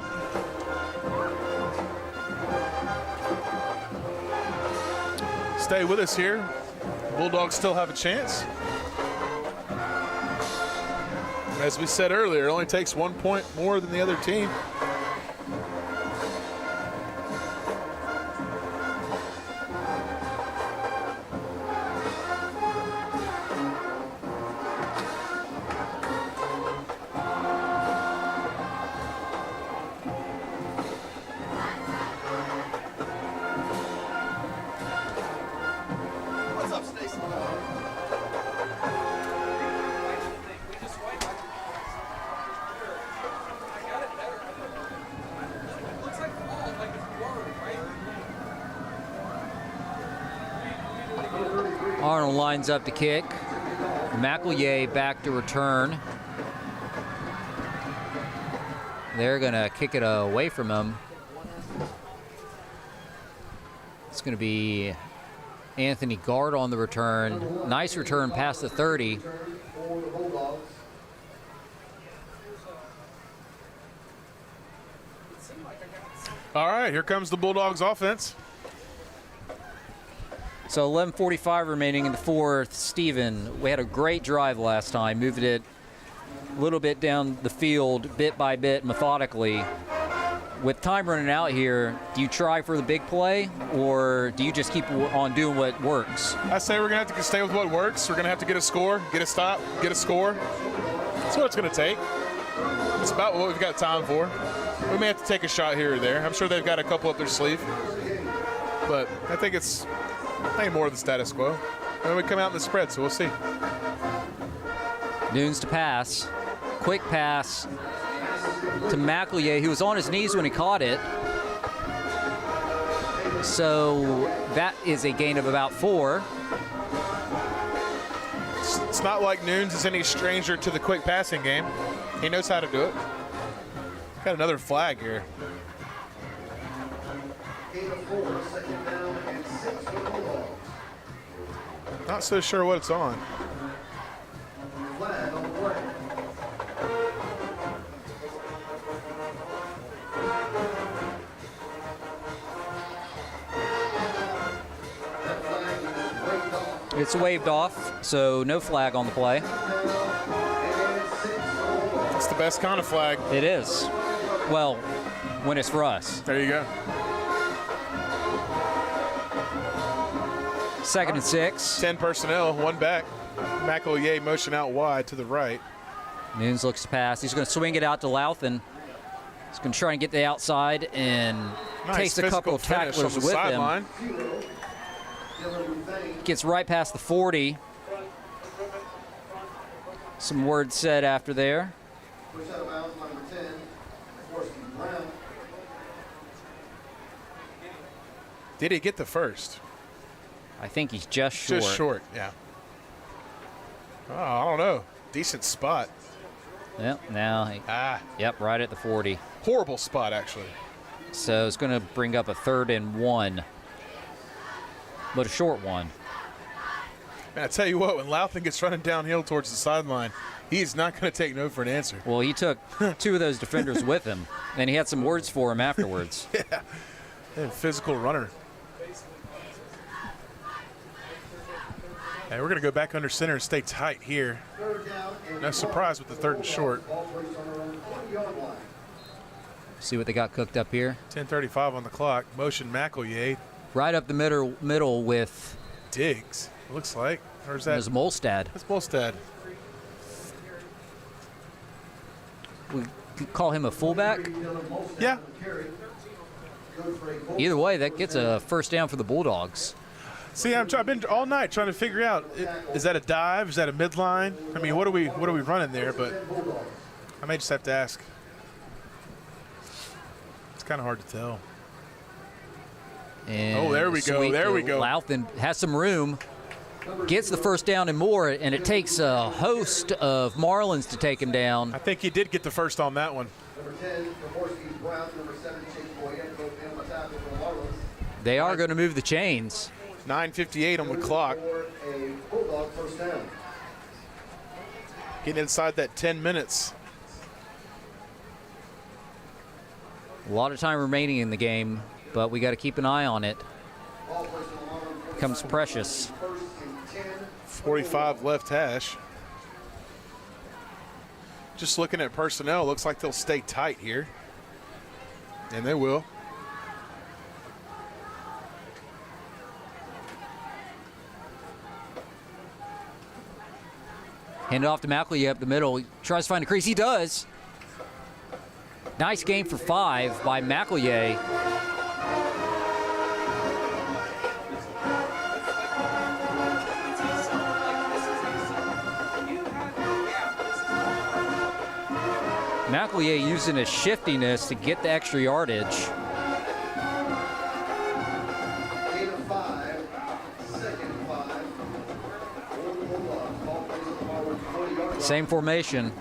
Stay with us here. Bulldogs still have a chance. As we said earlier, it only takes 1 point more than the other team. Arnold lines up to kick. McEllier back to return. They're going to kick it away from him. It's going to be Anthony Gard on the return. Nice return past the 30. All right, here comes the Bulldogs offense. So 11:45 remaining in the fourth. Steven, we had a great drive last time, moved it a little bit down the field, bit by bit, methodically. With time running out here, do you try for the big play, or do you just keep on doing what works? I say we're going to have to stay with what works. We're going to have to get a score, get a stop, get a score. That's what it's going to take. It's about what we've got time for. We may have to take a shot here or there. I'm sure they've got a couple up their sleeve. But I think it's more of the status quo. And we come out in the spread, so we'll see. Nunes to pass. Quick pass to McEllier, who was on his knees when he caught it. So that is a gain of about 4. It's not like Nunes is any stranger to the quick passing game. He knows how to do it. Got another flag here. Not so sure what it's on. Flag on the play. It's waved off, so no flag on the play. It's the best kind of flag. It is. Well, when it's for us. There you go. 2nd and 6. 10 personnel, 1 back. McEllier motion out wide to the right. Nunes looks to pass. He's going to swing it out to Louthan. He's going to try and get the outside and takes a couple of tacklers with him. Gets right past the 40. Some words said after there. Did he get the first? I think he's just short. Just short, yeah. Oh, I don't know. Decent spot. Yep, now, yep, right at the 40. Horrible spot, actually. So it's going to bring up a 3rd and 1, but a short one. And I tell you what, when Louthan gets running downhill towards the sideline, he's not going to take no for an answer. Well, he took 2 of those defenders with him, and he had some words for him afterwards. Yeah, and physical runner. And we're going to go back under center and stay tight here. No surprise with the 3rd and short. See what they got cooked up here. 10:35 on the clock. Motion McElhier. Right up the middle with Diggs, it looks like. Or is that? There's Molstad. That's Molstad. We could call him a fullback. Yeah. Either way, that gets a first down for the Bulldogs. See, I've been all night trying to figure out, is that a dive? Is that a midline? I mean, what are we running there? But I may just have to ask. It's kind of hard to tell. And there we go. There we go. Louthan has some room, gets the first down and more, and it takes a host of Marlins to take him down. I think he did get the first on that one. Number 10, Jaworski Brown. Number 7, Chase Boyette, both in the tackle for the Marlins. They are going to move the chains. 9:58 on the clock. A Bulldog first down. Getting inside that 10 minutes. A lot of time remaining in the game, but we got to keep an eye on it. Comes Precious. 45 left hash. Just looking at personnel, looks like they'll stay tight here. And they will. Hand it off to McElhier up the middle. He tries to find a crease. He does. Nice game for 5 by McElhier. McElhier using his shiftiness to get the extra yardage. Gain of 5, second 5. Same formation.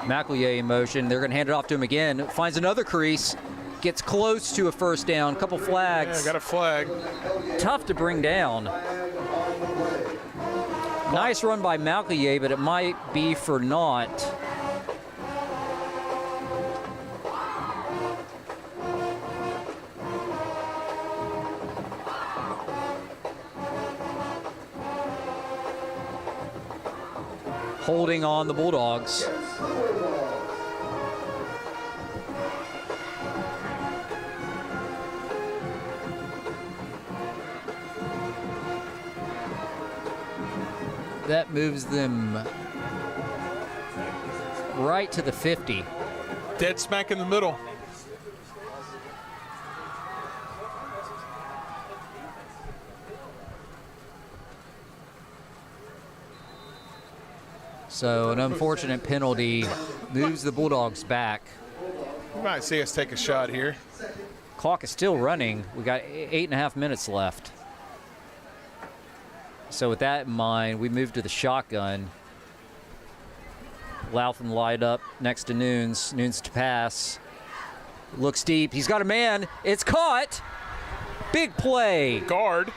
McElhier in motion. They're going to hand it off to him again. Finds another crease. Gets close to a first down. Couple flags. Yeah, got a flag. Tough to bring down. Nice run by McElhier, but it might be for naught. Holding on the Bulldogs. That moves them right to the 50. Dead smack in the middle. So an unfortunate penalty moves the Bulldogs back. You might see us take a shot here. Clock is still running. We got 8.5 minutes left. So with that in mind, we move to the shotgun. Louthan light up next to Nunes. Nunes to pass. Looks deep. He's got a man. It's caught. Big play. Guard.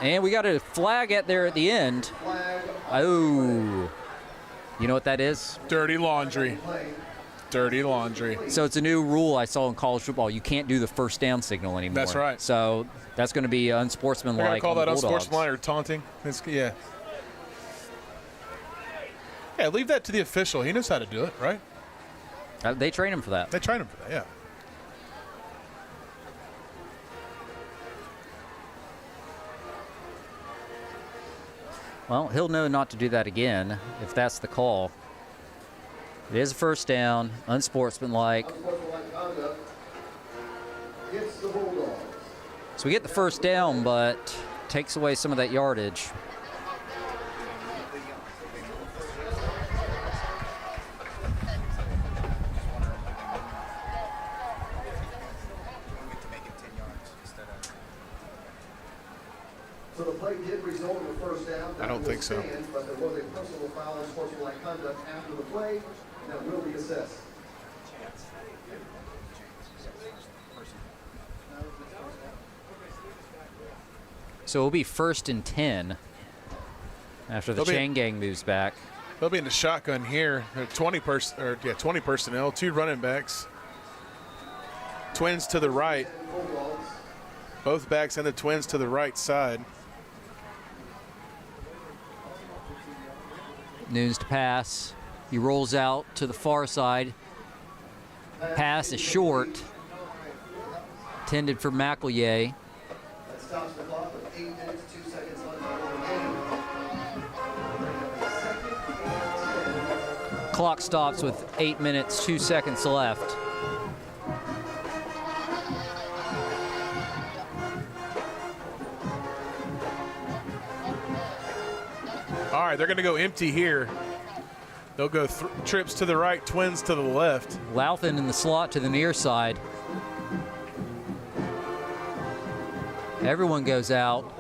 And we got a flag at there at the end. Oh. You know what that is? Dirty laundry. Dirty laundry. So it's a new rule I saw in college football. You can't do the first down signal anymore. That's right. So that's going to be unsportsmanlike. They're going to call that Bulldogs. unsportsmanlike or taunting. Yeah. Yeah, leave that to the official. He knows how to do it, right? They train him for that. They train him for that, yeah. Well, he'll know not to do that again if that's the call. It is a first down, unsportsmanlike. So we get the first down, but takes away some of that yardage. So the play did result in a first down. I don't think so. But there was a personal foul and sportsmanlike conduct after the play that will be assessed. so it'll be 1st and 10 after the chain gang moves back. They'll be in the shotgun here. 20 personnel, 2 running backs. Twins to the right. Both backs and the twins to the right side. Nunes to pass. He rolls out to the far side. Pass is short. Intended for McEllier. That stops the clock with 8 minutes, 2 seconds left in the game. Clock stops with 8 minutes, 2 seconds left. All right, they're going to go empty here. They'll go trips to the right, twins to the left. Louthan in the slot to the near side. Everyone goes out.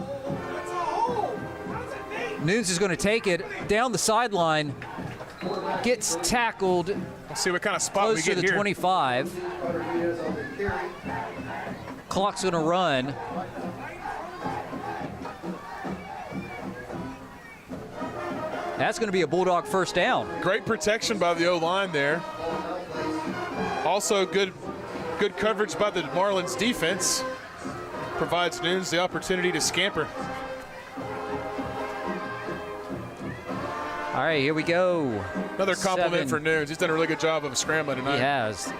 Nunes is going to take it down the sideline. Gets tackled. Let's see what kind of spot close we get to the here. 25. Clock's going to run. That's going to be a Bulldog first down. Great protection by the O-line there. Also good coverage by the Marlins defense. Provides Nunes the opportunity to scamper. All right, here we go. Another compliment 7. for Nunes. He's done a really good job of scrambling tonight. He has.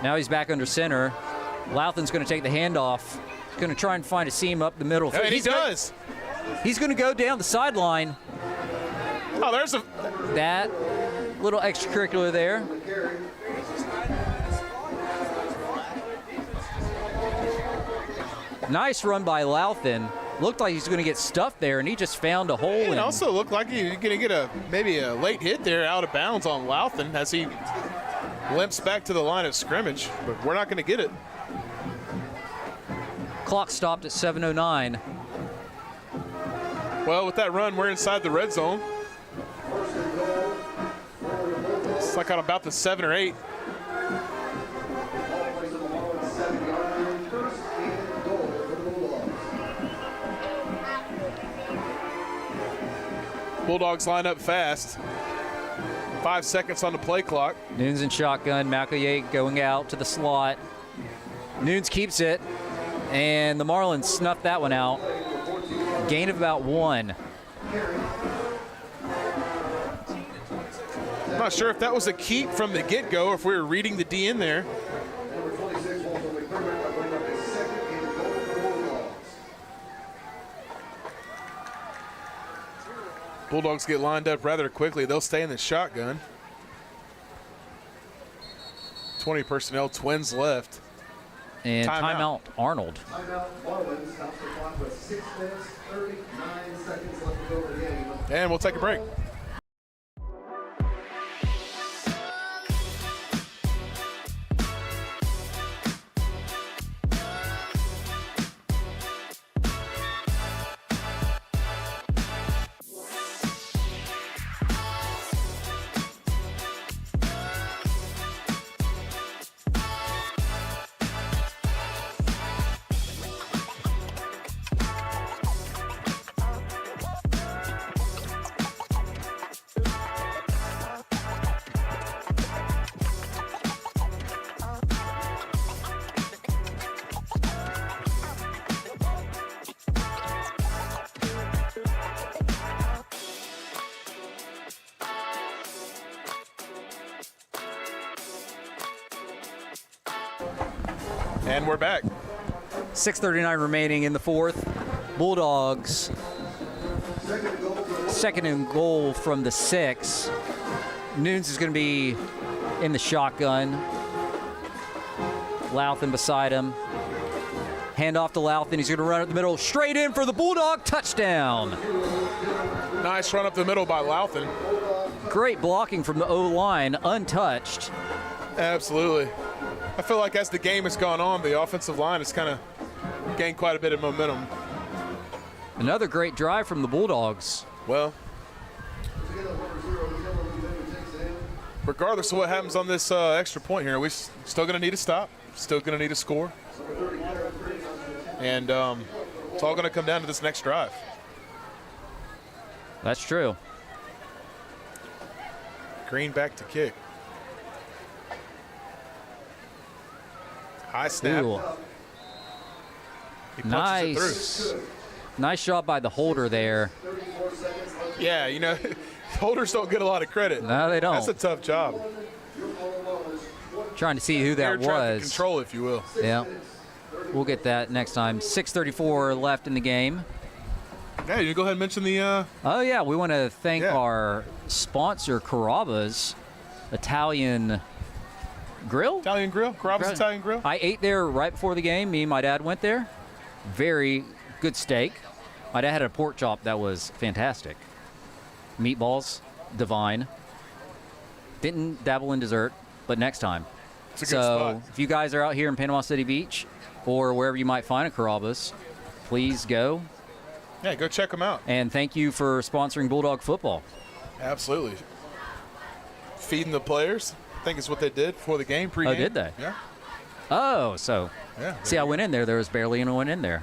Now he's back under center. Louthan's going to take the handoff. He's going to try and find a seam up the middle. Hey, he does. He's going to go down the sideline. Oh, there's that little extracurricular there. Nice run by Louthan. Looked like he's going to get stuffed there, and he just found a hole. It also looked like he's going to get maybe a late hit there out of bounds on Louthan as he limps back to the line of scrimmage, but we're not going to get it. Clock stopped at 7:09. Well, with that run, we're inside the red zone. It's like on about the 7 or 8. Bulldogs line up fast. 5 seconds on the play clock. Nunes in shotgun. McEllier going out to the slot. Nunes keeps it, and the Marlins snuffed that one out. Gain of about 1. I'm not sure if that was a keep from the get-go or if we were reading the D in there. Bulldogs get lined up rather quickly. They'll stay in the shotgun. 20 personnel, twins left. And timeout Arnold. Timeout Marlins. Stops the clock with 6 minutes, 39 seconds left to go in the game. And we'll take a break. And we're back. 6:39 remaining in the fourth. Bulldogs, second and goal from the 6. Nunes is going to be in the shotgun. Louthan beside him. Hand off to Louthan. He's going to run up the middle, straight in for the Bulldog touchdown. Nice run up the middle by Louthan. Great blocking from the O-line, untouched. Absolutely. I feel like as the game has gone on, the offensive line has kind of gained quite a bit of momentum. Another great drive from the Bulldogs. Well, regardless of what happens on this extra point here, we're still going to need a stop, still going to need a score. And It's all going to come down to this next drive. That's true. Green back to kick. High snap. Ooh. He punches it through. Nice job by the holder there. Yeah, you know, holders don't get a lot of credit. No, they don't. That's a tough job. Trying to see who that Air traffic was. control, if you will. Yeah. We'll get that next time. 6:34 left in the game. Yeah, you go ahead and mention the. Oh, yeah. We want to thank our sponsor, Carrabba's Italian Grill. Italian Grill. Carrabba's Italian Grill. I ate there right before the game. Me and my dad went there. Very good steak. My dad had a pork chop that was fantastic. Meatballs, divine. Didn't dabble in dessert, but next time. It's a good spot. If you guys are out here in Panama City Beach or wherever you might find a Carrabba's, please go. Yeah, go check them out. And thank you for sponsoring Bulldog football. Absolutely. Feeding the players, I think is what they did before the game, pregame. Oh, did they? Yeah. Oh, so. Yeah. See, I went in there. There was barely anyone in there.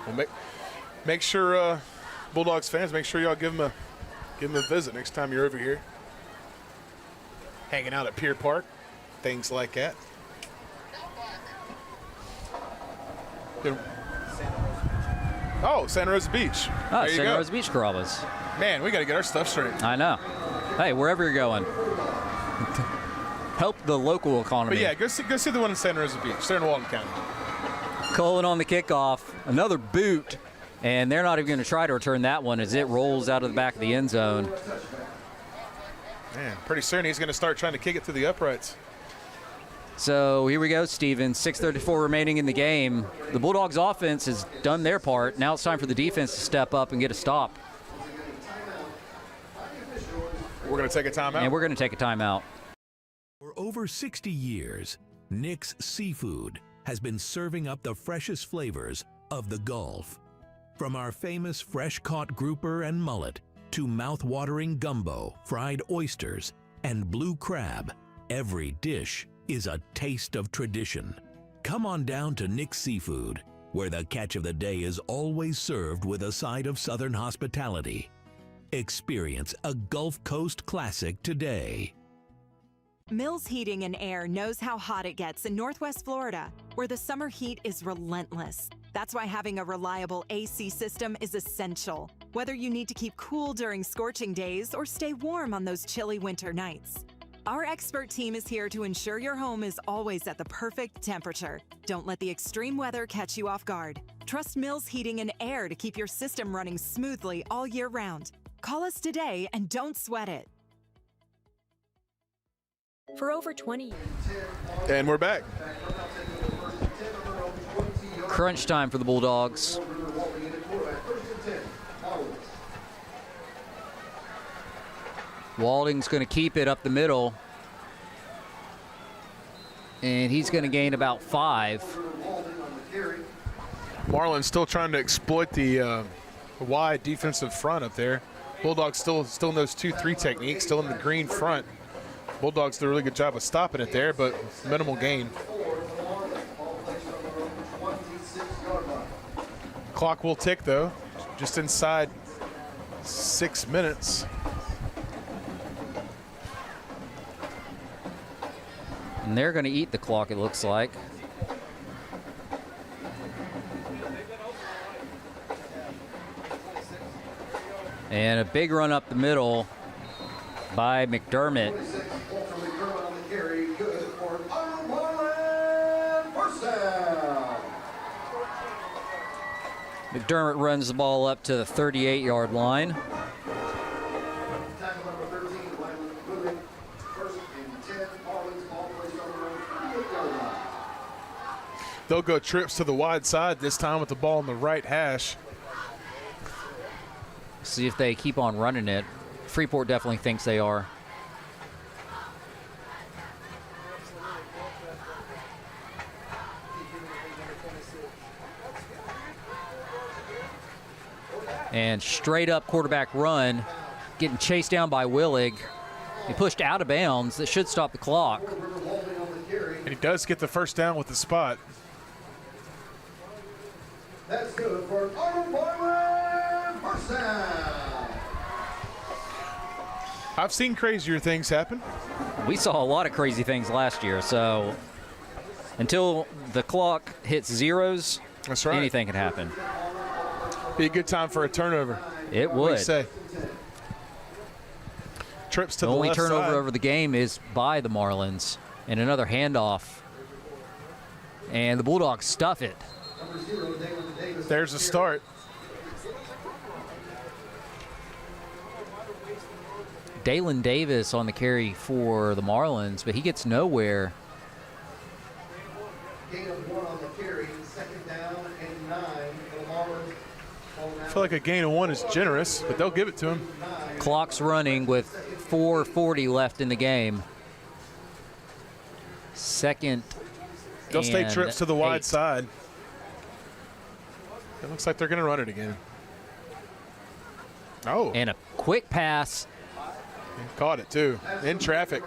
Well, make sure, Bulldogs fans, make sure y'all give them a visit next time you're over here. Hanging out at Pier Park, things like that. Oh, Santa Rosa Beach. Oh, there you Santa go. Rosa Beach Carrabba's. Man, we got to get our stuff straight. I know. Hey, wherever you're going, help the local economy. But yeah, go see the one in Santa Rosa Beach. They're in Walton County. Cullen on the kickoff, another boot, and they're not even going to try to return that one as it rolls out of the back of the end zone. Man, pretty soon he's going to start trying to kick it through the uprights. So here we go, Steven. 6:34 remaining in the game. The Bulldogs offense has done their part. Now it's time for the defense to step up and get a stop. We're going to take a timeout. And we're going to take a timeout. For over 60 years, Nick's Seafood has been serving up the freshest flavors of the Gulf. From our famous fresh-caught grouper and mullet to mouth-watering gumbo, fried oysters, and blue crab, every dish is a taste of tradition. Come on down to Nick's Seafood, where the catch of the day is always served with a side of Southern hospitality. Experience a Gulf Coast classic today. Mills Heating and Air knows how hot it gets in Northwest Florida, where the summer heat is relentless. That's why having a reliable AC system is essential, whether you need to keep cool during scorching days or stay warm on those chilly winter nights. Our expert team is here to ensure your home is always at the perfect temperature. Don't let the extreme weather catch you off guard. Trust Mills Heating and Air to keep your system running smoothly all year round. Call us today and don't sweat it. For over 20 years. And we're back. Crunch time for the Bulldogs. Walding's going to keep it up the middle. And he's going to gain about 5. Marlins still trying to exploit the wide defensive front up there. Bulldogs still in those 2-3 techniques, still in the green front. Bulldogs did a really good job of stopping it there, but minimal gain. Clock will tick, though, just inside 6 minutes. And they're going to eat the clock, it looks like. And a big run up the middle by McDermott. McDermott runs the ball up to the 38-yard line. They'll go trips to the wide side this time with the ball on the right hash. See if they keep on running it. Freeport definitely thinks they are. And straight up quarterback run, getting chased down by Willig. He pushed out of bounds. That should stop the clock. And he does get the first down with the spot. That's good for Arnold Marlins. First down. I've seen crazier things happen. We saw a lot of crazy things last year, so until the clock hits zeros, that's right, anything can happen. Be a good time for a turnover. It What do would. you say? Trips to The the only left turnover side. over the game is by the Marlins, and another handoff. And the Bulldogs stuff it. There's a start. Dalen Davis on the carry for the Marlins, but he gets nowhere. Gain of 1 on the carry. Second down and 9 for the Marlins. I feel like a gain of 1 is generous, but they'll give it to him. Clock's running with 4:40 left in the game. Second. They'll stay and trips to the wide 8. side. It looks like they're going to run it again. Oh. And a quick pass. Caught it, too. In traffic.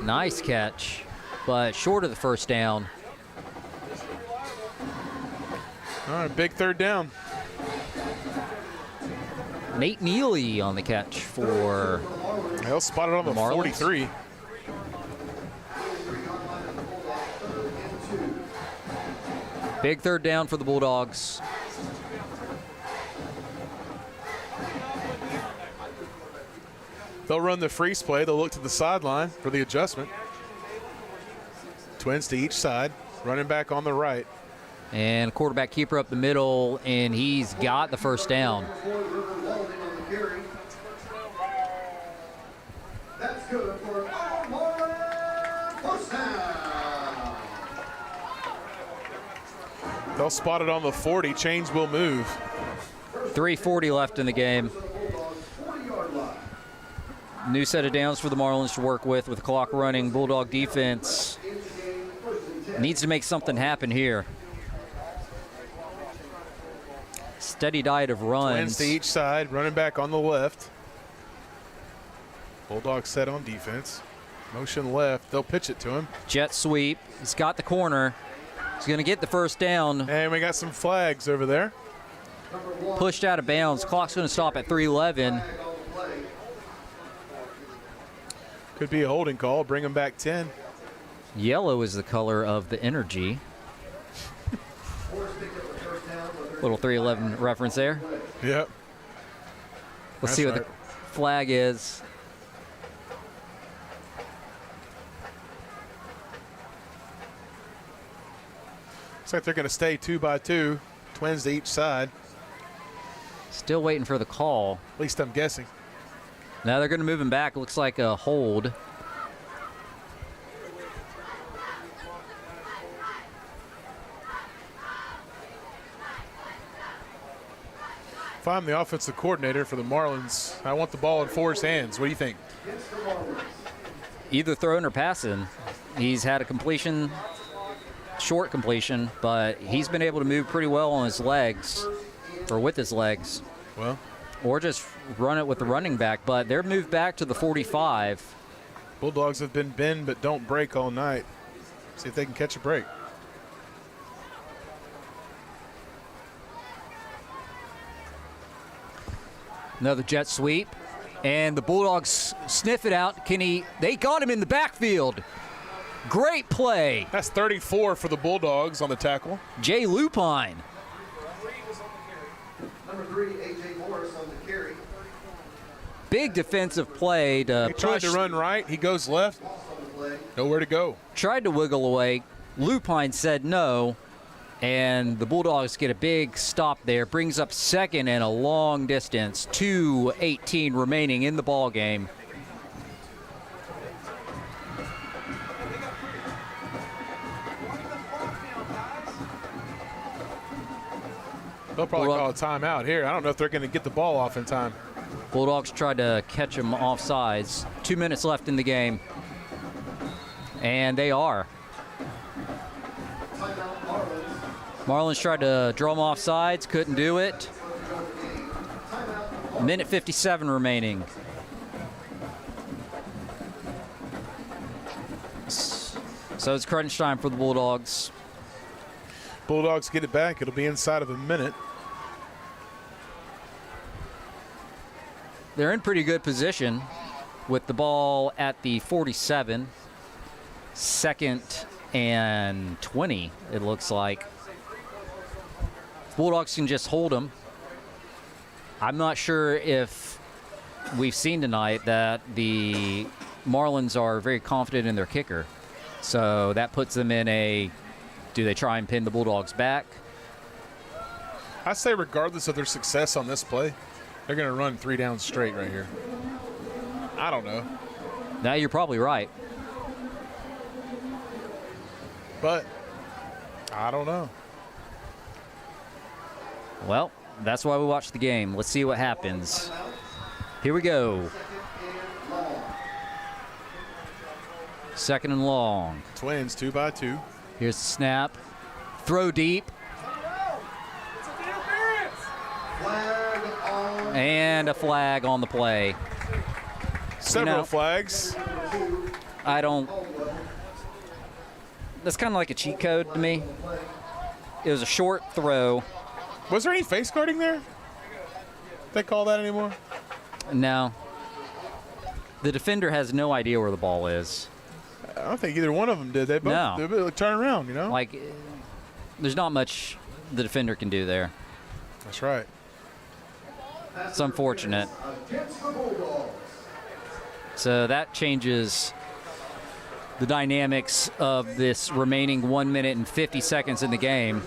Nice catch, but short of the first down. All right, big third down. Nate Neely on the catch for They'll spot it on the Marlins. 43. Big third down for the Bulldogs. They'll run the freeze play. They'll look to the sideline for the adjustment. Twins to each side. Running back on the right. And quarterback keeper up the middle, and he's got the first down. That's good for Arnold Marlins. First down. They'll spot it on the 40. Chains will move. 3:40 left in the game. New set of downs for the Marlins to work with the clock running. Bulldog defense needs to make something happen here. Steady diet of runs. Twins to each side. Running back on the left. Bulldog set on defense. Motion left. They'll pitch it to him. Jet sweep. He's got the corner. He's going to get the first down. And we got some flags over there. Pushed out of bounds. Clock's going to stop at 3:11. Could be a holding call. Bring him back 10. Yellow is the color of the energy. Little 3:11 reference there. Yep. Let's see what the flag is. Looks like they're going to stay 2 by 2. Twins to each side. Still waiting for the call. At least I'm guessing. Now they're going to move him back. Looks like a hold. If I'm the offensive coordinator for the Marlins, I want the ball in Ford's hands. What do you think? Either throwing or passing. He's had a completion, short completion, but he's been able to move pretty well on his legs, or with his legs. Well, or just run it with the running back, but they're moved back to the 45. Bulldogs have been bend but don't break all night. See if they can catch a break. Another jet sweep, and the Bulldogs sniff it out. They got him in the backfield. Great play. That's 34 for the Bulldogs on the tackle. Jay Lupine. Number 3, A.J. Morris on the carry. Big defensive play to He tried to run right. He goes left. Nowhere to go. Tried to wiggle away. Lupine said no, and the Bulldogs get a big stop there. Brings up second and a long distance. 2:18 remaining in the ball game. They'll probably call a timeout here. I don't know if they're going to get the ball off in time. Bulldogs tried to catch him off sides. 2 minutes left in the game. And they are. Marlins tried to draw him off sides, couldn't do it. Minute 57 remaining. So it's crunch time for the Bulldogs. Bulldogs get it back. It'll be inside of a minute. They're in pretty good position with the ball at the 47. 2nd and 20, it looks like. Bulldogs can just hold them. I'm not sure if we've seen tonight that the Marlins are very confident in their kicker. So that puts them in a, do they try and pin the Bulldogs back? I say regardless of their success on this play, they're going to run 3 downs straight right here. I don't know. No, you're probably right. But I don't know. Well, that's why we watch the game. Let's see what happens. Here we go. 2nd and long. Twins 2 by 2. Here's the snap. Throw deep. And a flag on the play. Several flags. I don't. That's kind of like a cheat code to me. It was a short throw. Was there any face guarding there? They call that anymore? No. The defender has no idea where the ball is. I don't think either one of them did. They both, No. they both turn around, you know? Like, there's not much the defender can do there. That's right. It's unfortunate. So that changes the dynamics of this remaining 1 minute and 50 seconds in the game.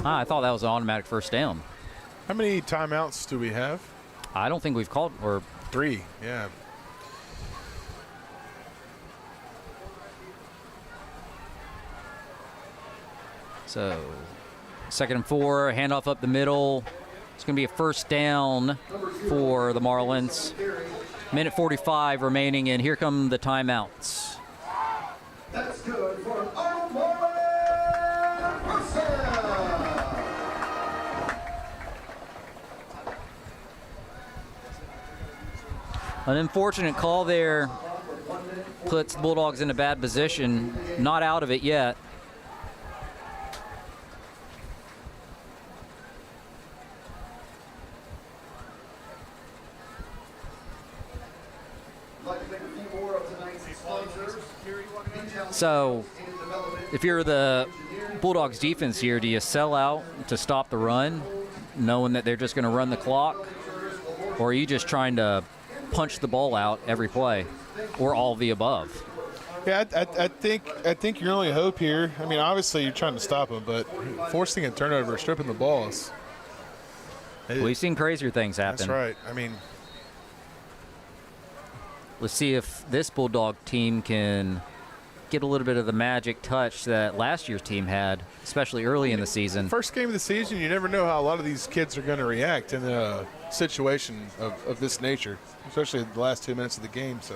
I thought that was an automatic first down. How many timeouts do we have? I don't think we've called, or 3, yeah. So 2nd and 4, handoff up the middle. It's going to be a first down for the Marlins. Minute 45 remaining, and here come the timeouts. That's good for an Arnold Marlins. An unfortunate call there puts the Bulldogs in a bad position. Not out of it yet. So, if you're the Bulldogs defense here, do you sell out to stop the run, knowing that they're just going to run the clock? Or are you just trying to punch the ball out every play, or all of the above? Yeah, I think your only hope here, I mean, obviously you're trying to stop them, but forcing a turnover, stripping the balls. We've seen crazier things happen. That's right. I mean, let's see if this Bulldog team can get a little bit of the magic touch that last year's team had, especially early in the season. First game of the season, you never know how a lot of these kids are going to react in a situation of this nature, especially the last 2 minutes of the game. So.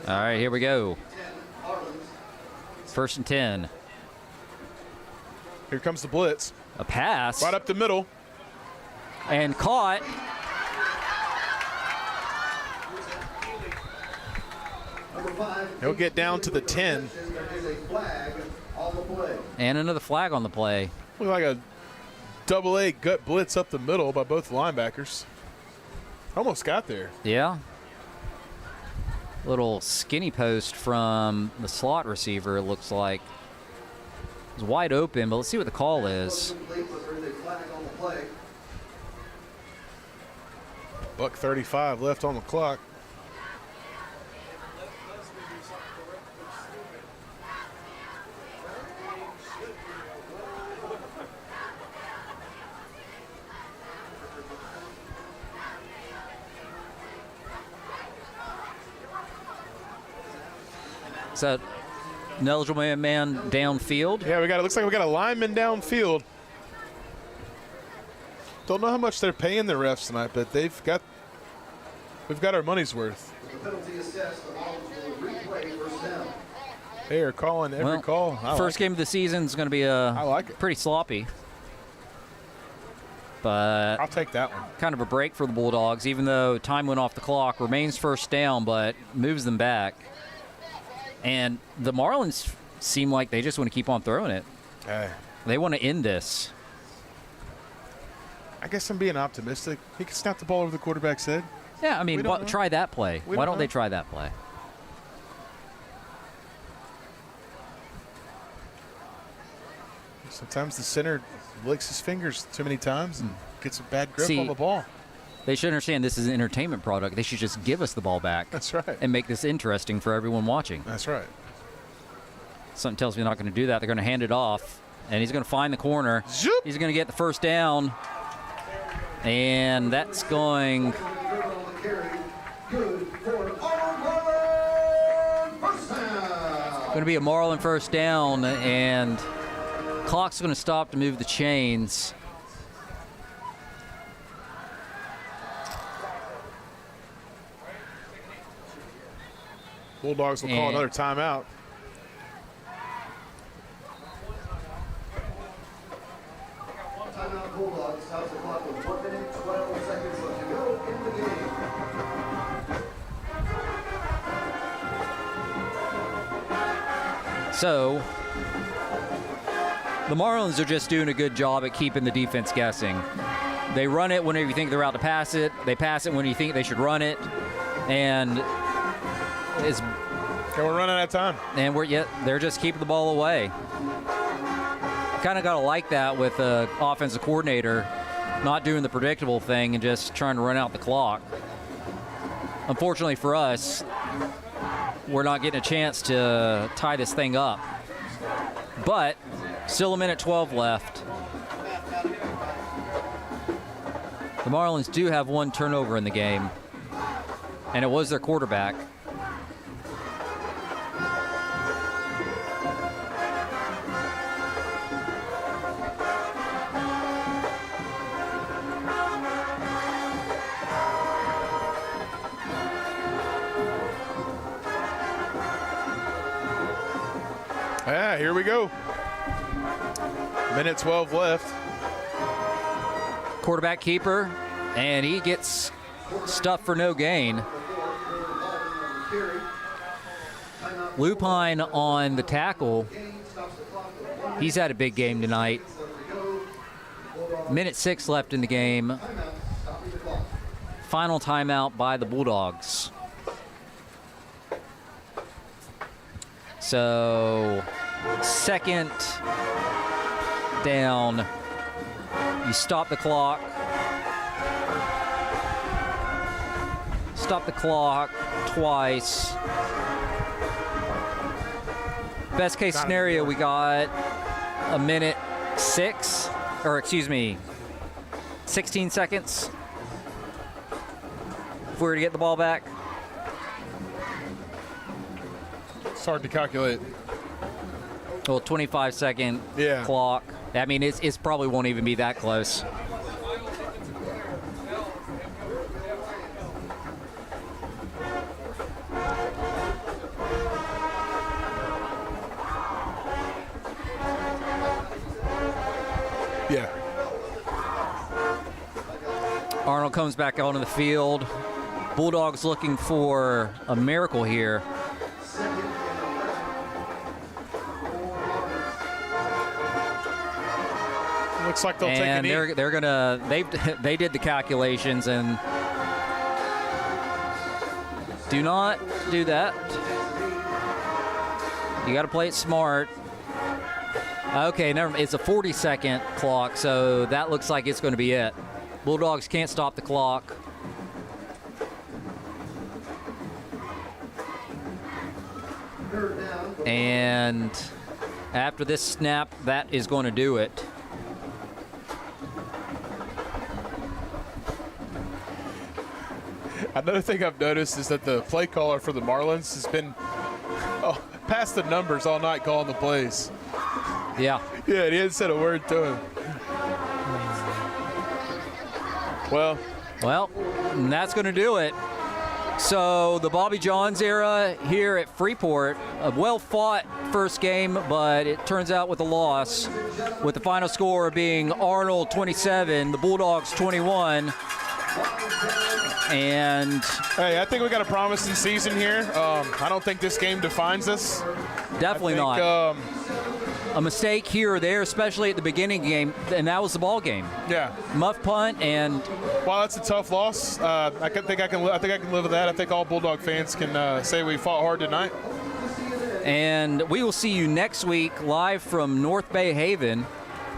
All right, here we go. 1st and 10. Here comes the blitz. A pass. Right up the middle. And caught. He'll get down to the 10. And another flag on the play. Looked like a double-A gut blitz up the middle by both linebackers. Almost got there. Yeah. Little skinny post from the slot receiver, it looks like. It was wide open, but let's see what the call is. $1:35 left on the clock. Is that an eligible man downfield? Yeah, it looks like we got a lineman downfield. Don't know how much they're paying the refs tonight, but we've got our money's worth. The penalty assessed, the Marlins will replay first down. They are calling every call. First game of the season is going to be pretty sloppy. But I'll take that one. Kind of a break for the Bulldogs, even though time went off the clock. Remains first down, but moves them back. And the Marlins seem like they just want to keep on throwing it. Hey. They want to end this. I guess I'm being optimistic. He can snap the ball over the quarterback's head. Yeah, I mean, try that play. Why don't they try that play? Sometimes the center licks his fingers too many times and gets a bad grip on the ball. They should understand this is an entertainment product. They should just give us the ball back. That's right. And make this interesting for everyone watching. That's right. Something tells me they're not going to do that. They're going to hand it off, and he's going to find the corner. Zoop. He's going to get the first down, and that's going. Going to be a Marlin first down, and clock's going to stop to move the chains. Bulldogs will call another timeout. Timeout Bulldogs. Stops the clock with 1 minute, 12 seconds left to go in the game. So, the Marlins are just doing a good job at keeping the defense guessing. They run it whenever you think they're out to pass it. They pass it when you think they should run it. And we're running out of time. And they're just keeping the ball away. Kind of got to like that with the offensive coordinator not doing the predictable thing and just trying to run out the clock. Unfortunately for us, we're not getting a chance to tie this thing up. But still a minute 12 left. The Marlins do have one turnover in the game, and it was their quarterback. Yeah, here we go. Minute 12 left. Quarterback keeper, and he gets stuffed for no gain. Lupine on the tackle. He's had a big game tonight. Minute 6 left in the game. Final timeout by the Bulldogs. So, second down. You stop the clock. Stop the clock twice. Best case scenario, we got a minute 16 seconds if we were to get the ball back. It's hard to calculate. Well, 25-second clock. I mean, it's probably won't even be that close. Yeah. Arnold comes back onto the field. Bulldogs looking for a miracle here. Looks like they'll take a knee. And they're gonna they did the calculations and do not do that. You got to play it smart. Okay, it's a 40-second clock, so that looks like it's going to be it. Bulldogs can't stop the clock. And after this snap, that is going to do it. Another thing I've noticed is that the play caller for the Marlins has been past the numbers all night calling the plays. Yeah. Yeah, he hasn't said a word to him. Well, and that's going to do it. So the Bobby Johns era here at Freeport, a well-fought first game, but it turns out with a loss, with the final score being Arnold 27, the Bulldogs 21. And hey, I think we got a promising season here. I don't think this game defines us. Definitely not. A mistake here or there, especially at the beginning of the game, and that was the ball game. Yeah. Muff punt, and while that's a tough loss, I think I can live with that. I think all Bulldog fans can say we fought hard tonight. And we will see you next week live from North Bay Haven,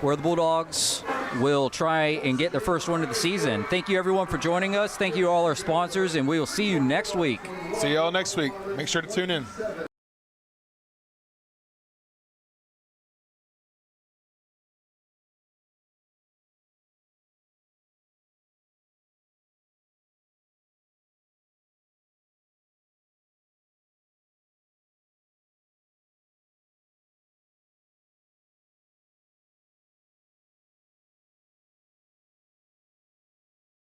where the Bulldogs will try and get their first win of the season. Thank you, everyone, for joining us. Thank you, all our sponsors, and we will see you next week. See you all next week. Make sure to tune in.